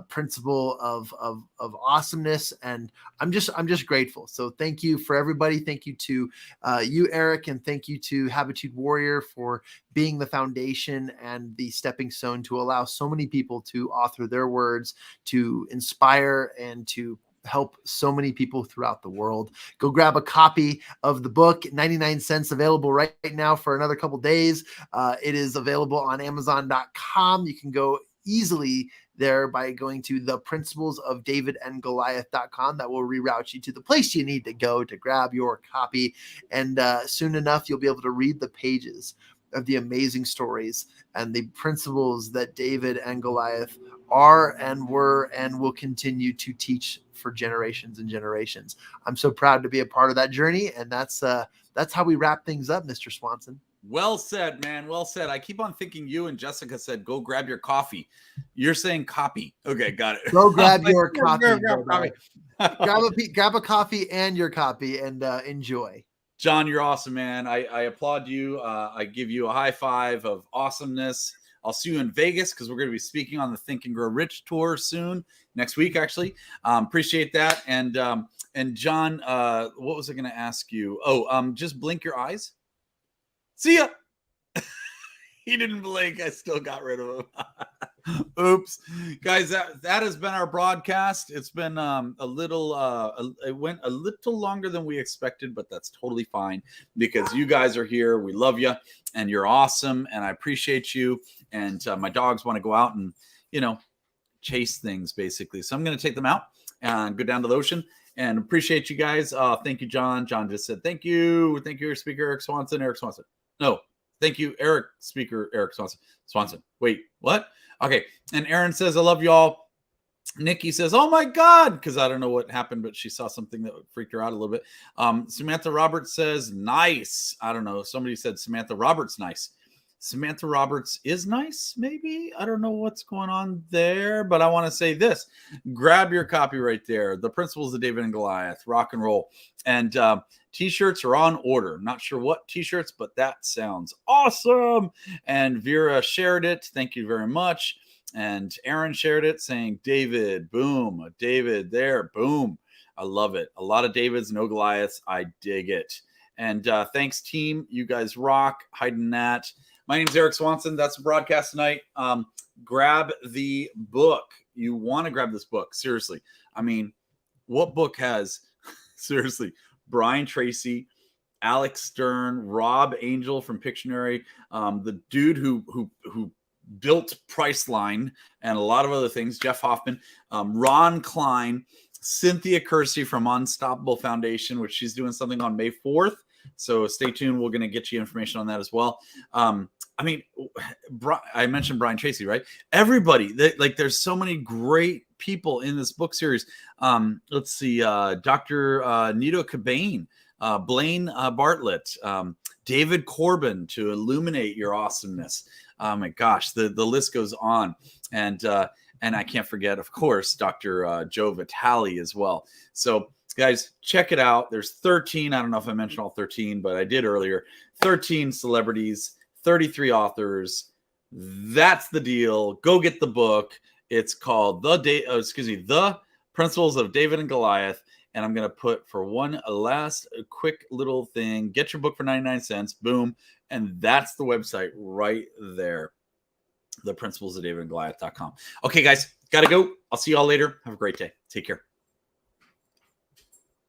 principle of awesomeness. And I'm just grateful. So thank you for everybody. Thank you to you, Eric, and thank you to Habitude Warrior for being the foundation and the stepping stone to allow so many people to author their words, to inspire, and to help so many people throughout the world. Go grab a copy of the book, 99 cents, available right now for another couple days. It is available on Amazon.com. You can go easily there by going to the principles of David and Goliath.com. That will reroute you to the place you need to go to grab your copy. And soon enough, you'll be able to read the pages of the amazing stories and the principles that David and Goliath are and were and will continue to teach for generations and generations. I'm so proud to be a part of that journey, and that's how we wrap things up, Mr. Swanson. Well said, man. Well said. I keep on thinking you and Jessica said, go grab your coffee. You're saying copy. Okay, got it. Go grab your coffee. Grab a coffee and your copy and enjoy. John, you're awesome, man. I applaud you. I give you a high five of awesomeness. I'll see you in Vegas because we're going to be speaking on the Think and Grow Rich tour soon, next week, actually. Appreciate that. And John, what was I going to ask you? Oh, just blink your eyes. See ya. He didn't blink. I still got rid of him. Oops. Guys, that has been our broadcast. It's been it went a little longer than we expected, but that's totally fine because you guys are here. We love you and you're awesome. And I appreciate you. And my dogs want to go out and, chase things basically. So I'm going to take them out and go down to the ocean and appreciate you guys. Thank you, John. John just said, thank you. Thank you, speaker Eric Swanson. No. Thank you, Eric, speaker Eric Swanson. Wait, what? Okay. And Aaron says, I love y'all. Nikki says, "Oh my God," because I don't know what happened, but she saw something that freaked her out a little bit. Samantha Roberts says, "Nice." I don't know. Somebody said Samantha Roberts nice. Samantha Roberts is nice, maybe. I don't know what's going on there, but I want to say this. Grab your copy right there. The Principles of David and Goliath, rock and roll. And t-shirts are on order. Not sure what t-shirts, but that sounds awesome. And Vera shared it. Thank you very much. And Aaron shared it saying, David, boom. David there, boom. I love it. A lot of Davids, no Goliaths. I dig it. And thanks, team. You guys rock. Hiding that. My name's Eric Swanson. That's the broadcast tonight. Grab the book. You want to grab this book. Seriously. I mean, what book has, seriously, Brian Tracy, Alex Stern, Rob Angel from Pictionary, the dude who built Priceline and a lot of other things, Jeff Hoffman, Ron Klein, Cynthia Kersey from Unstoppable Foundation, which she's doing something on May 4th. So stay tuned. We're going to get you information on that as well. I mean, I mentioned Brian Tracy, right? Everybody, there's so many great people in this book series. Let's see, Dr. Nito Cabane, Blaine Bartlett, David Corbin to illuminate your awesomeness. Oh my gosh, the list goes on. And I can't forget, of course, Dr. Joe Vitale as well. So guys, check it out. There's 13. I don't know if I mentioned all 13, but I did earlier. 13 celebrities, 33 authors. That's the deal. Go get the book. It's called The Principles of David and Goliath. And I'm going to put for one last quick little thing, get your book for 99 cents. Boom. And that's the website right there. The Principles of David and Goliath.com. Okay, guys, got to go. I'll see you all later. Have a great day. Take care.